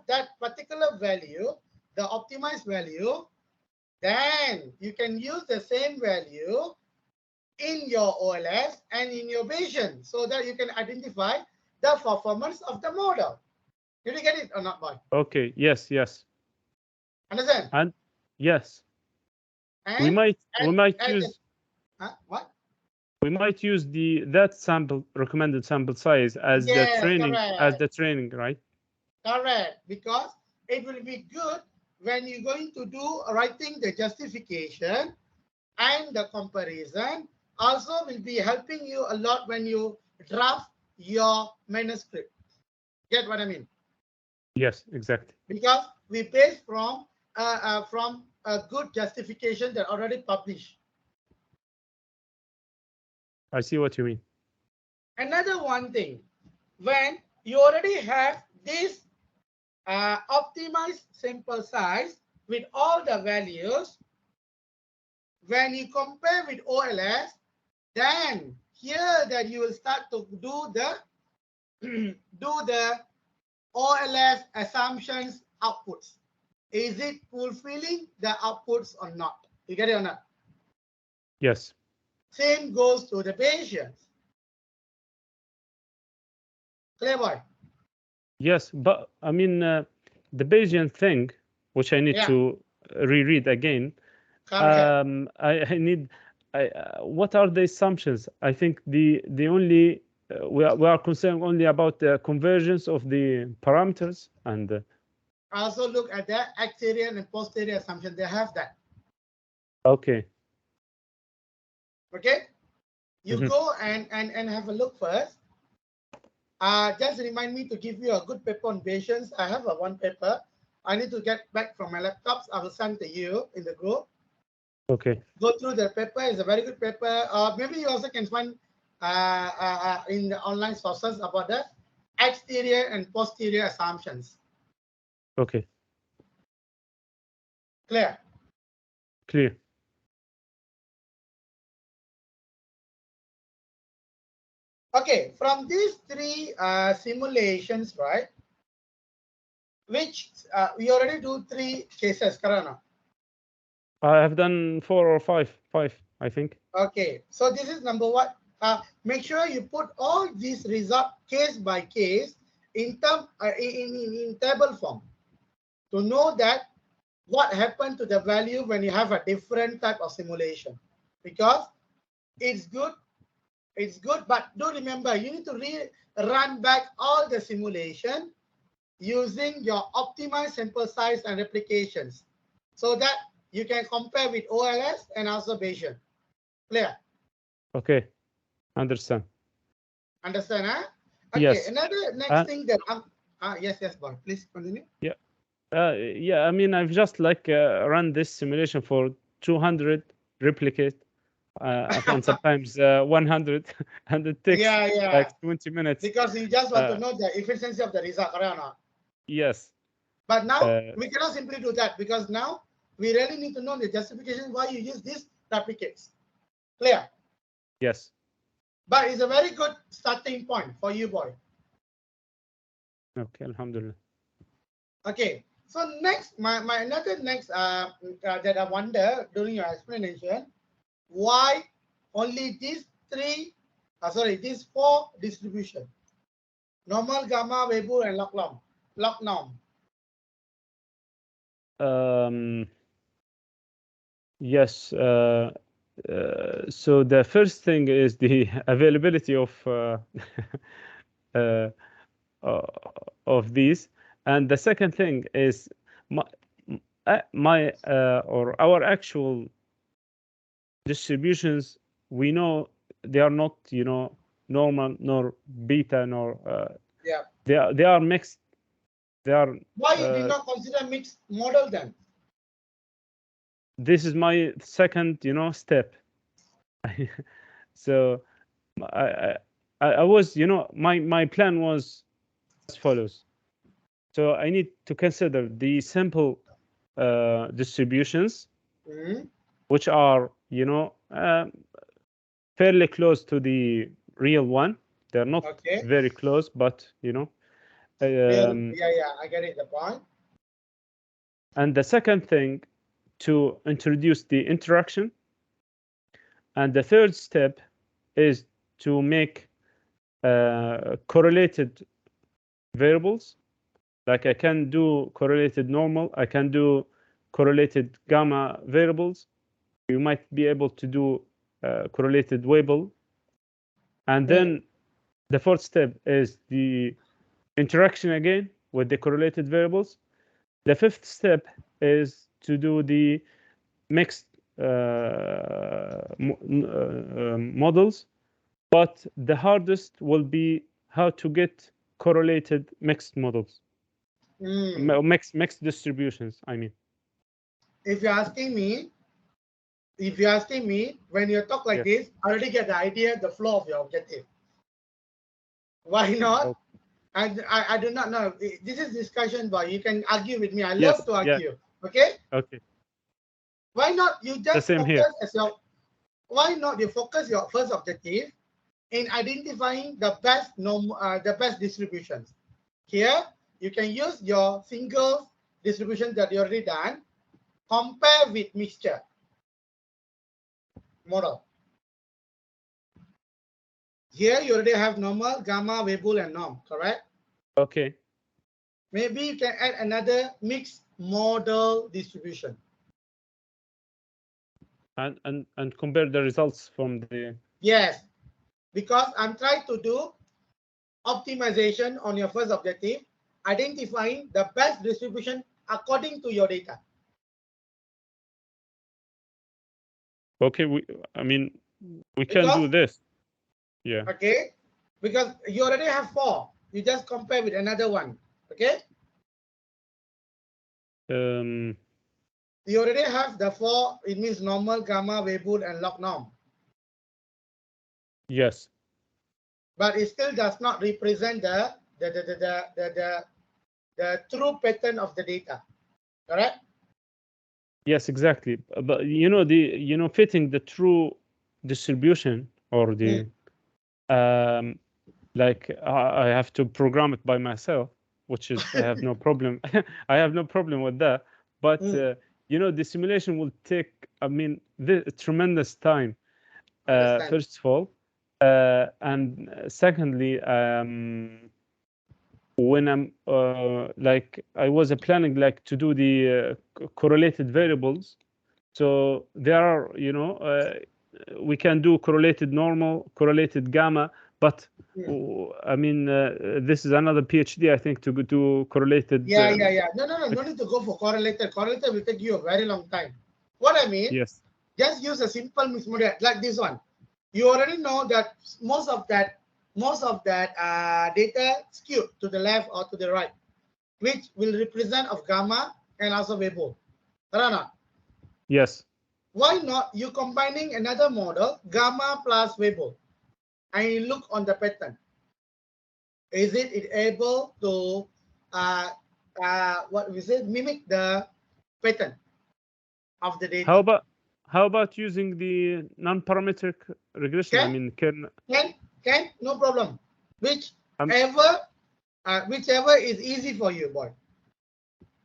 that particular value, the optimized value, then you can use the same value in your OLS and in your Bayesian so that you can identify the performance of the model. Did you get it or not, boy? Okay, yes. Understand? And yes. And we might use what? We might use that recommended sample size as the training, right? Correct, because it will be good when you're going to do writing the justification and the comparison also will be helping you a lot when you draft your manuscript. Get what I mean? Yes, exactly. Because we base from a good justification that already published. I see what you mean. Another one thing, when you already have this optimized sample size with all the values, when you compare with OLS, then here that you will start to do the do the OLS assumptions outputs. Is it fulfilling the outputs or not? You get it or not? Yes. Same goes to the Bayesians. Clear, boy? Yes, but I mean, the Bayesian thing, which I need to reread again. I need. What are the assumptions? I think the only we are concerned only about the convergence of the parameters and. Also look at the exterior and posterior assumption. They have that. Okay. Okay. You go and have a look first. Just remind me to give you a good paper on Bayesians. I have one paper. I need to get back from my laptops. I will send to you in the group. Okay. Go through the paper. It's a very good paper. Maybe you also can find in the online sources about the exterior and posterior assumptions. Okay. Clear? Clear. Okay, from these three simulations, right? Which we already do 3 cases, Karana. I have done 4 or 5, I think. Okay, so this is number 1. Make sure you put all these results case by case in table form to know that what happened to the value when you have a different type of simulation. Because it's good, but do remember you need to run back all the simulation using your optimized sample size and replications so that you can compare with OLS and also Bayesian. Clear? Okay, understand. Understand, huh? Okay, yes. Another next thing that yes, boy, please continue. Yeah. Yeah, I mean, I've just like run this simulation for 200 replicate and sometimes 100, and it takes like 20 minutes. Because you just want to know the efficiency of the result, right or not? Yes. But now we cannot simply do that because now we really need to know the justification why you use these replicates. Clear? Yes. But it's a very good starting point for you, boy. Okay, alhamdulillah. Okay, so next, my another next that I wonder during your explanation, why only these these 4 distribution: normal, gamma, Weibull, and log norm. Yes. So the first thing is the availability of these, and the second thing is or our actual distributions. We know they are not, normal nor beta nor they are mixed. They are. Why you did not consider mixed model then? This is my second, step. So I was, my plan was as follows. So I need to consider the simple distributions, which are, fairly close to the real one. They're not very close, but yeah, I get it, the point. And the second thing, to introduce the interaction. And the third step is to make correlated variables. Like I can do correlated normal, I can do correlated gamma variables. You might be able to do correlated Weibull. And then the fourth step is the interaction again with the correlated variables. The fifth step is to do the mixed models, but the hardest will be how to get correlated mixed models, mixed distributions, I mean. If you're asking me, when you talk like this, I already get the idea, the flow of your objective. Why not? Okay. I do not know. This is discussion, but you can argue with me. I Yes, love to argue. Okay. Okay. Why not you just same focus here. as your? Why not you focus your first objective in identifying the best distributions? Here you can use your single distribution that you already done. Compare with mixture model. Here you already have normal, gamma, Weibull, and norm, correct? Okay. Maybe you can add another mixed model distribution. And compare the results from the. Yes, because I'm trying to do optimization on your first objective, identifying the best distribution according to your data. Okay, I mean, we can do this. Yeah. Okay, because you already have 4. You just compare with another one. Okay. You already have the 4. It means normal, gamma, Weibull, and log norm. Yes. But it still does not represent the true pattern of the data. Correct? Yes, exactly. But fitting the true distribution, or the like I have to program it by myself, which is I have no problem. I have no problem with that. But the simulation will take, I mean, tremendous time. First of all, and secondly, when I'm like I was planning like to do the correlated variables, so there are we can do correlated normal, correlated gamma, but I mean this is another PhD, I think, to do correlated. No need to go for correlated. Correlated will take you a very long time. What I mean, yes, just use a simple mixed model like this one. You already know that most of that data skewed to the left or to the right, which will represent of gamma and also Weibull. Right? Yes. Why not you combining another model, gamma plus Weibull, and you look on the pattern. Is it able to mimic the pattern of the data? How about using the non-parametric regression? I mean, can no problem. Whichever is easy for you, boy.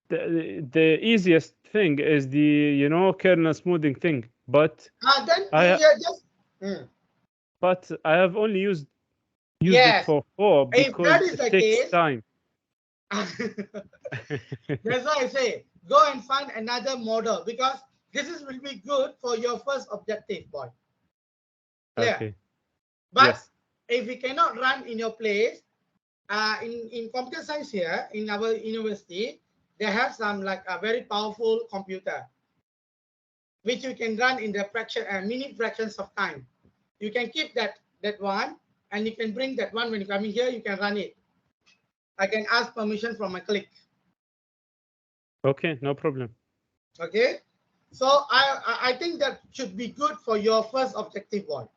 The easiest thing is the kernel smoothing thing, but but I have only used it for 4 because it takes time. That's why I say go and find another model, because this will be good for your first objective, boy. Clear? Okay. But yes. If you cannot run in your place, in computer science here in our university, they have some like a very powerful computer, which you can run in the mini fractions of time. You can keep that one, and you can bring that one when you come in here. You can run it. I can ask permission from my colleague. Okay, no problem. Okay, so I think that should be good for your first objective one.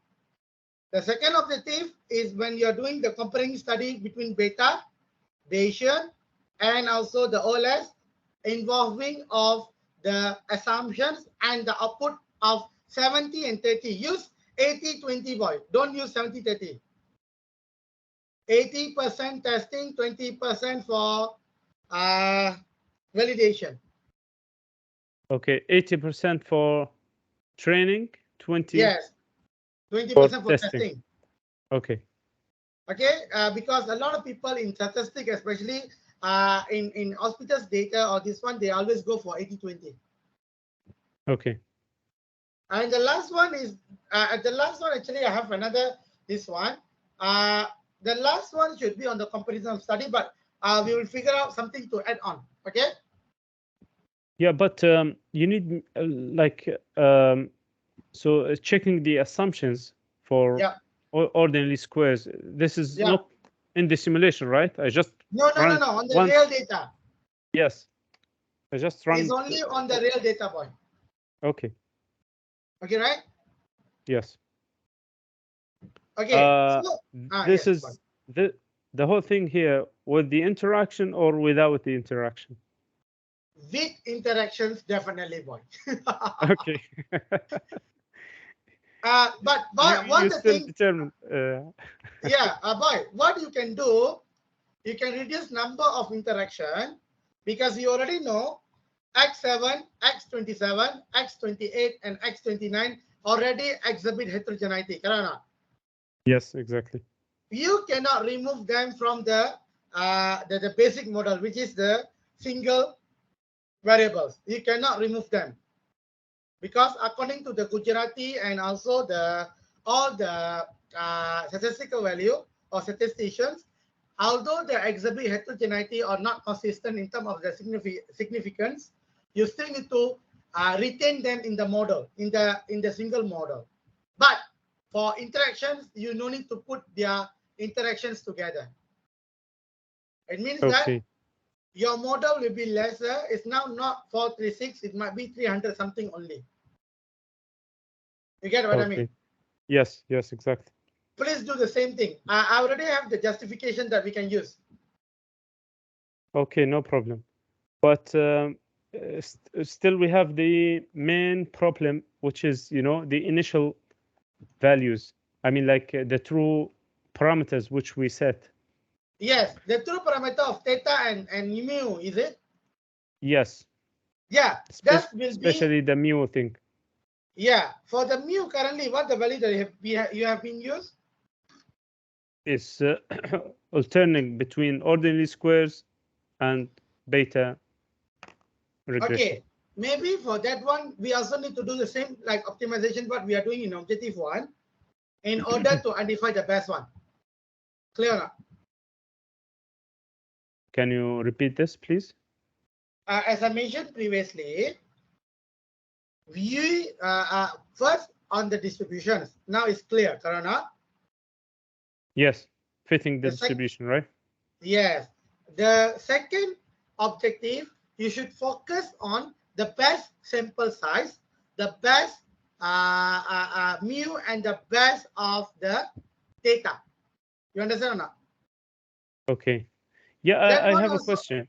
The second objective is when you're doing the comparing study between beta, Bayesian, and also the OLS, involving of the assumptions and the output of 70 and 30. Use 80-20, boy. Don't use 70-30. 80% testing, 20% for validation. Okay, 80% for training, 20. Yes, 20% for testing. Okay. Okay, because a lot of people in statistics, especially in hospitals data or this one, they always go for 80-20. Okay. And the last one is actually I have another this one. The last one should be on the comparison study, but we will figure out something to add on. Okay. Yeah, but you need so checking the assumptions for Yeah. ordinary squares. This is Yeah. not in the simulation, right? I just No, run on the once. real data. Yes, I just run. It's only on the real data point. Okay. Okay, right? Yes. Okay. This yes, is the whole thing here with the interaction or without the interaction. with interactions, definitely, boy. Okay. But boy, you what the still thing? determined. Yeah, boy, what you can do? You can reduce number of interaction because you already know X7, X27, X28, and X29 already exhibit heterogeneity. Correct? Yes, exactly. You cannot remove them from the basic model, which is the single variables. You cannot remove them because according to the Gujarati and also all the statistical value or statisticians, although they exhibit heterogeneity or not consistent in terms of the significance, you still need to retain them in the model, in the single model. But for interactions, you no need to put their interactions together. It means that your model will be lesser. It's now not 436. It might be 300 something only. You get what I mean? Yes, yes, exactly. Please do the same thing. I already have the justification that we can use. Okay, no problem. But still we have the main problem, which is, the initial values. I mean, like the true parameters which we set. Yes, the true parameter of theta and mu, is it? Yes. Yeah, that will especially be the mu thing. Yeah, for the mu currently, what the value that you have been used? Is alternating between ordinary squares and beta regression. Okay, maybe for that one, we also need to do the same like optimization what we are doing in objective one in order to identify the best one. Clear now? Can you repeat this, please? As I mentioned previously, we first on the distributions. Now it's clear, Karana? Yes, fitting the distribution, right? Yes. The second objective, you should focus on the best sample size, the best mu, and the best of the data. You understand or not? Okay. Yeah, I have a question.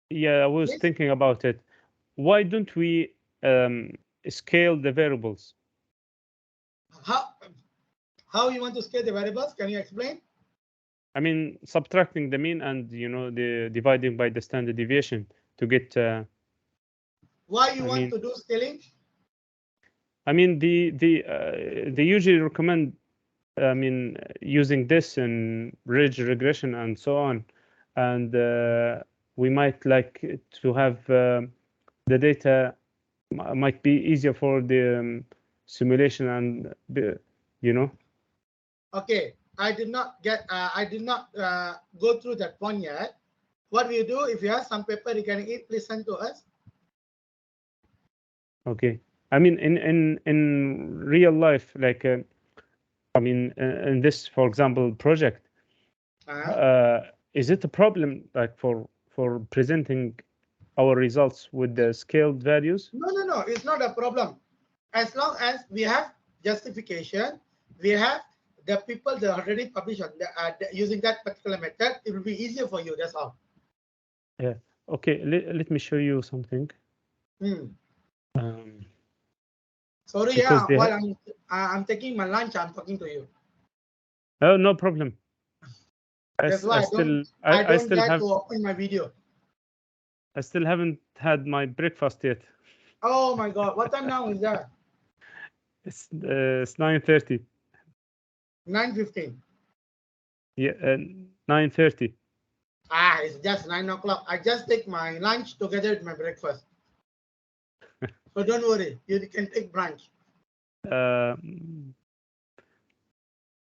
Yeah, I was thinking about it. Why don't we scale the variables? How you want to scale the variables? Can you explain? I mean, subtracting the mean and the dividing by the standard deviation to get. Why you want to do scaling? I mean, they usually recommend. I mean, using this in ridge regression and so on, and we might like to have the data might be easier for the simulation and Okay, I did not go through that point yet. What we do, if you have some paper regarding it, please send to us. Okay, I mean in real life, like I mean in this, for example, project, is it a problem like for presenting our results with the scaled values? No, it's not a problem. As long as we have justification, we have the people that already published on using that particular method, it will be easier for you. That's all. Yeah. Okay. Let me show you something. Sorry, yeah. While I'm taking my lunch, I'm talking to you. Oh, no problem. That's why I don't get to open my video. I still haven't had my breakfast yet. Oh my God! What time now is that? It's 9:30. 9:15. Yeah, 9:30. It's just 9 o'clock. I just take my lunch together with my breakfast. So don't worry, you can take brunch.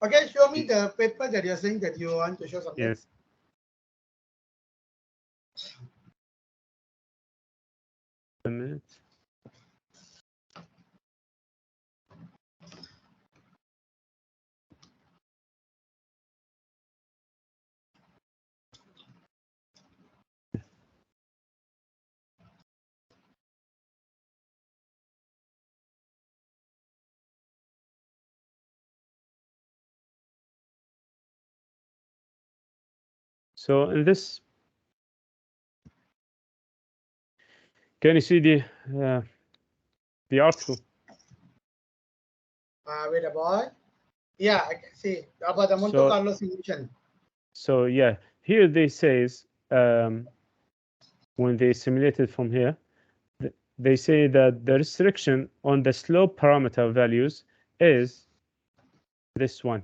Okay, show me the paper that you're saying that you want to show something. Yes. a minute. So in this, can you see the article? Wait a boy. Yeah, I can see about the Monte So- Carlo simulation. So yeah, here they says when they simulated from here, they say that the restriction on the slope parameter values is this one.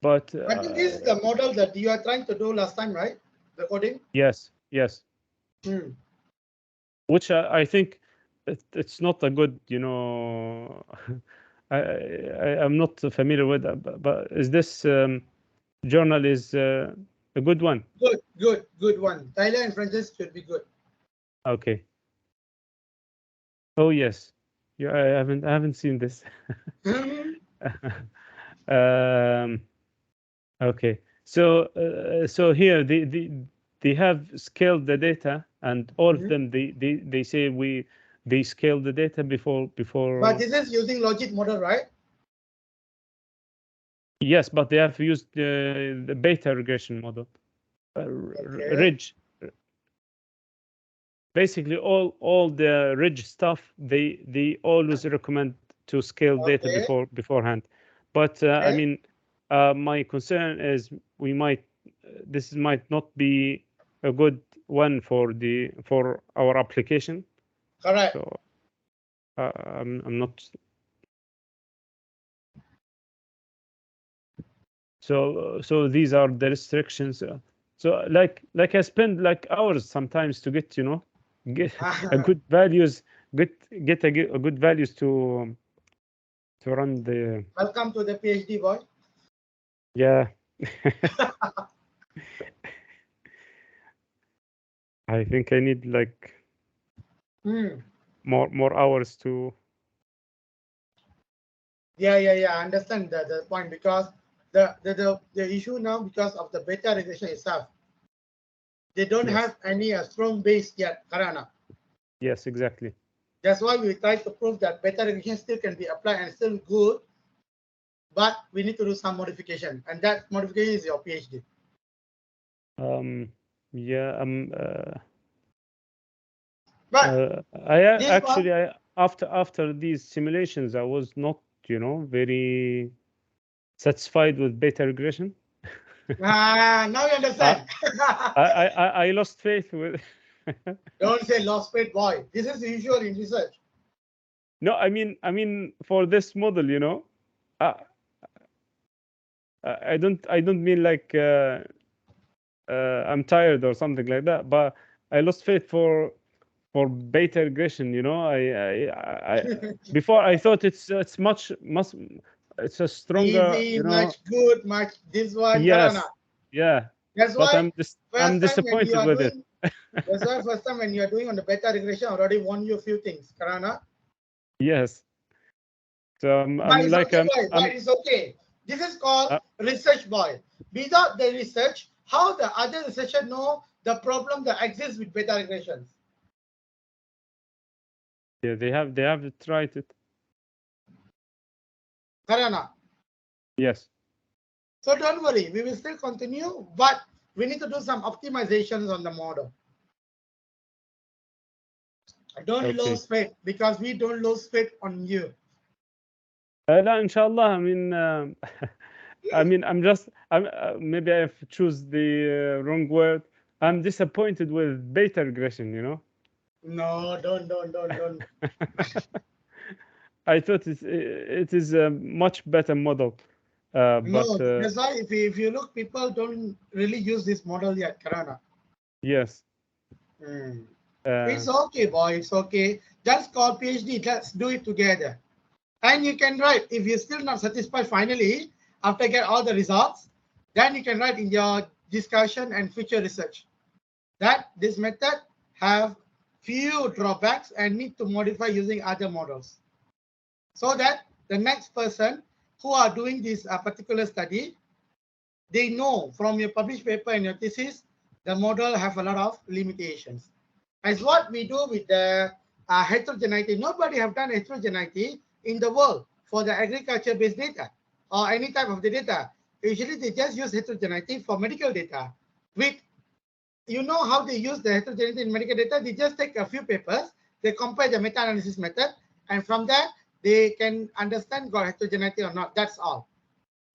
But I think this is the model that you are trying to do last time, right? The coding. yes, which I think it's not a good, you know, I'm not familiar with that, but is this journal is a good one? Good one. Tyler and Francis should be good. Okay. Oh yes, yeah, I haven't seen this. Okay, so so here they have scaled the data, and all of them they say they scaled the data before. But this is using logic model, right? Yes, but they have used the beta regression model, ridge. Basically, all the ridge stuff they always recommend to scale data beforehand. But I mean, my concern is we might this might not be a good one for our application. Correct. So I'm not. So these are the restrictions. So like I spend like hours sometimes to get get a good values, get a good values to run the. Welcome to the PhD, boy. Yeah. I think I need like more hours to. Yeah. I understand the point, because the issue now, because of the beta regression itself, they don't have any strong base yet, Karana. Yes, exactly. That's why we try to prove that beta regression still can be applied and still good, but we need to do some modification, and that modification is your PhD. Yeah. But after these simulations, I was not very satisfied with beta regression. Now you understand. I lost faith with. Don't say lost faith, boy. This is usual in research. No, I mean for this model, I don't mean like I'm tired or something like that, but I lost faith for beta regression. I before I thought it's it's a stronger, easy, much good, much this one. Yes, Karana. yeah. That's But why I'm disappointed with it. That's why first time when you are doing on the beta regression, I already warned you a few things, Karana. Yes. So it's okay. This is called research, boy. Without the research, how the other researcher know the problem that exists with beta regressions? Yeah, they have tried it. Karana. Yes. So don't worry, we will still continue, but we need to do some optimizations on the model. Don't lose faith, because we don't lose faith on you. لا إن شاء الله. I mean I'm just maybe I choose the wrong word. I'm disappointed with beta regression. No, don't. I thought it is a much better model. No, that's why if you look, people don't really use this model yet, Karana. Yes. It's okay, boy. It's okay. Just call PhD. Let's do it together. And you can write, if you're still not satisfied finally, after get all the results, then you can write in your discussion and future research. that this method have few drawbacks and need to modify using other models, so that the next person who are doing this particular study, they know from your published paper and your thesis, the model have a lot of limitations. As what we do with the heterogeneity. Nobody have done heterogeneity in the world for the agriculture-based data or any type of the data. Usually they just use heterogeneity for medical data. With, you know how they use the heterogeneity in medical data? They just take a few papers, they compare the meta-analysis method, and from there, they can understand got heterogeneity or not. That's all.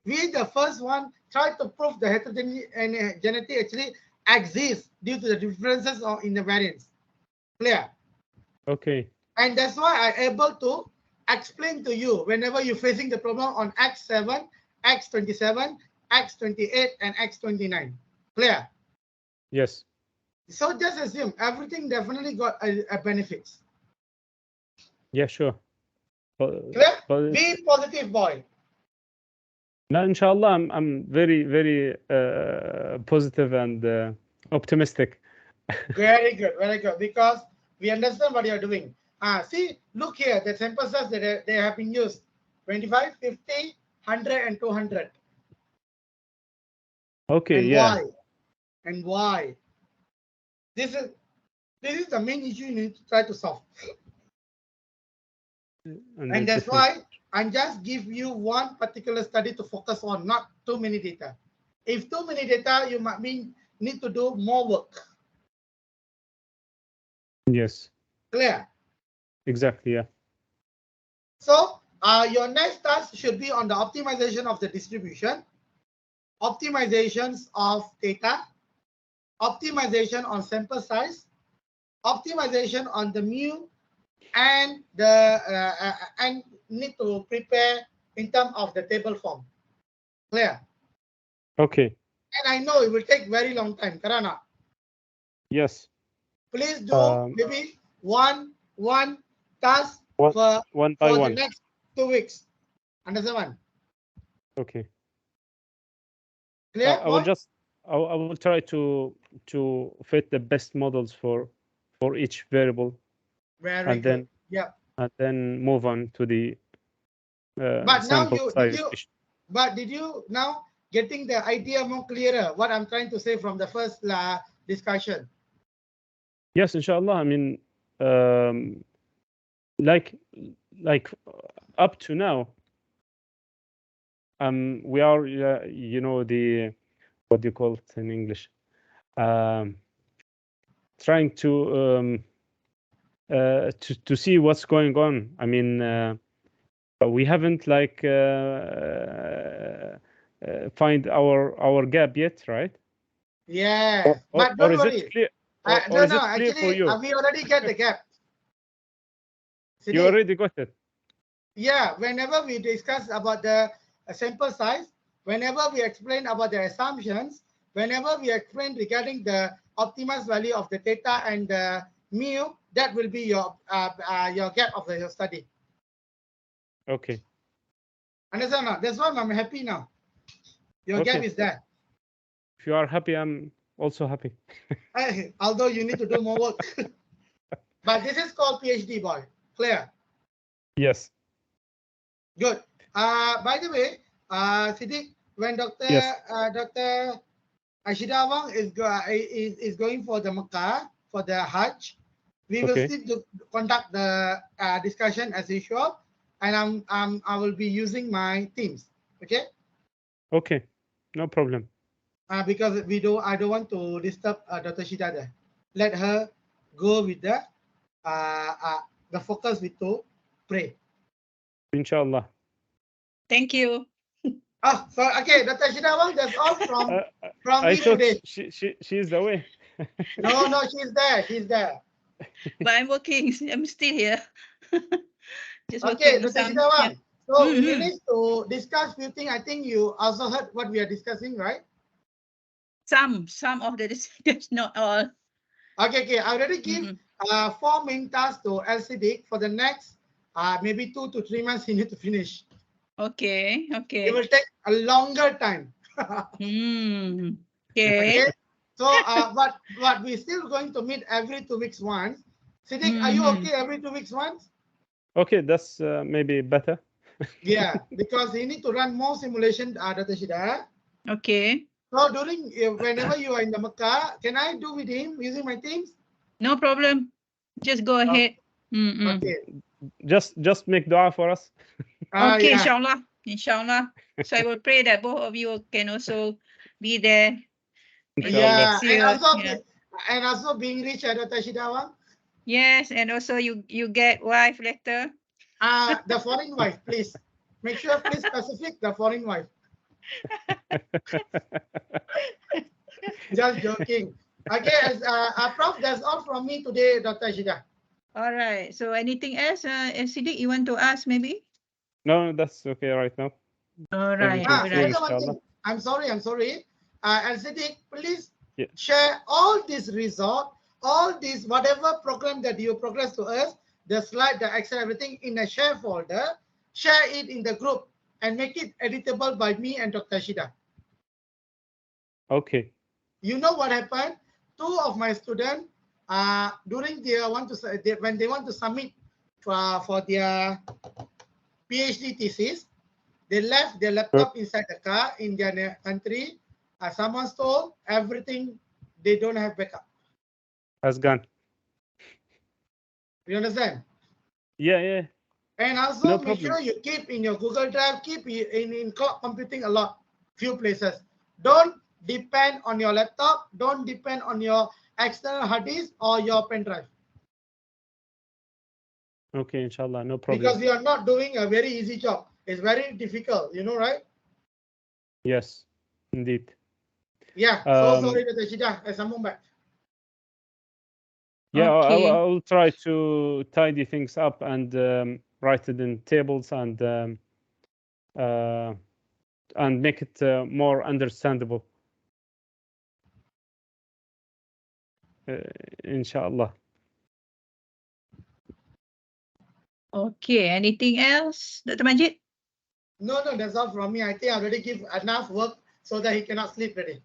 We, the first one, try to prove the heterogeneity actually exists due to the differences in the variance. Clear? Okay. And that's why I'm able to explain to you whenever you're facing the problem on X7, X27, X28, and X29. Clear? Yes. So just assume everything definitely got a benefits. Yeah, sure. Clear? Be positive, boy. No, inshallah, I'm very, very positive and optimistic. Very good, very good. Because we understand what you're doing. See, look here, the sample size that they have been used: 25, 50, 100, and 200. Okay, and yeah. Why? And why? This is the main issue you need to try to solve. And that's why I just give you one particular study to focus on, not too many data. If too many data, you might need to do more work. Yes. Clear? Exactly, yeah. So your next task should be on the optimization of the distribution, optimizations of data, optimization on sample size, optimization on the mu, and and need to prepare in terms of the table form. Clear? Okay. And I know it will take very long time, Karana. Yes. Please do maybe one task for the next 2 weeks. Understand? Okay. Clear? I will try to fit the best models for each variable. Very good. Yeah. And then move on to the but now did you size. now getting the idea more clearer what I'm trying to say from the first discussion? Yes, inshallah. I mean, like up to now, we are you know, the, what do you call it in English, trying to see what's going on. I mean, we haven't like find our gap yet, right? Yeah, but don't worry. Is it clear? No, actually, for you? We already get the gap. You already got it. Yeah, whenever we discuss about the sample size, whenever we explain about the assumptions, whenever we explain regarding the optimized value of the theta and the mu, that will be your gap of your study. Okay. Understand now? That's why I'm happy now. Your gap is there. If you are happy, I'm also happy. Although you need to do more work. But this is called PhD, boy. Clear? Yes. Good. By the way, Siddiq, when Dr. Ashida Wang is going for the Makkah for the Hajj, we will still conduct the discussion as usual, and I will be using my Teams. Okay. Okay. No problem. Because I don't want to disturb Dr. Shida there. Let her go with the focus with to pray. Inshallah. Thank you. Oh, so okay, Dr. Shida Wang, that's all from me today. She's away. No, she's there. She's there. But I'm working. I'm still here. Okay, Dr. Shida Wang. So we need to discuss few things. I think you also heard what we are discussing, right? Some of the discussions, not all. Okay. I already give 4 main tasks to Elsideieg for the next maybe 2 to 3 months. He need to finish. Okay. It will take a longer time. Okay. So, but we're still going to meet every 2 weeks once. Siddiq, are you okay every 2 weeks once? Okay, that's maybe better. Yeah, because you need to run more simulation, Dr. Shida. Okay. So during whenever you are in the Mecca, can I do with him using my Teams? No problem. Just go ahead. Okay. Just make dua for us. Okay, Yeah. inshallah. Inshallah. So I will pray that both of you can also be there. Maybe Yeah, next year. and also being rich, Dr. Shida. Yes, and also you get wife later. The foreign wife, please. Make sure, please specific the foreign wife. Just joking. Okay, Prof, that's all from me today, Dr. Shida. All right. So anything else, Siddiq, you want to ask maybe? No, that's okay right now. All right. Everything's All good, right. One inshallah. thing. I'm sorry. Elsideieg, please Yeah. share all this result, all this whatever program that you progress to us, the slide, the Excel, everything in a share folder. Share it in the group and make it editable by me and Dr. Shida. Okay. You know what happened? Two of my students, during their when they want to submit for their PhD thesis, they left their laptop inside the car in their country. Someone stole everything. They don't have backup. Has gone. You understand? Yeah. And also No make problem. sure you keep in your Google Drive, keep in cloud computing a lot, few places. Don't depend on your laptop. Don't depend on your external hard disk or your pen drive. Okay, inshallah, no problem. Because you are not doing a very easy job. It's very difficult, you know, right? Yes, indeed. Yeah. So sorry, Dr. Shida. Sambung back. Yeah, Okay. I'll try to tidy things up and write it in tables and make it more understandable. Inshallah. Okay. Anything else, Dr. Majid? No, that's all from me. I think I already give enough work so that he cannot sleep already.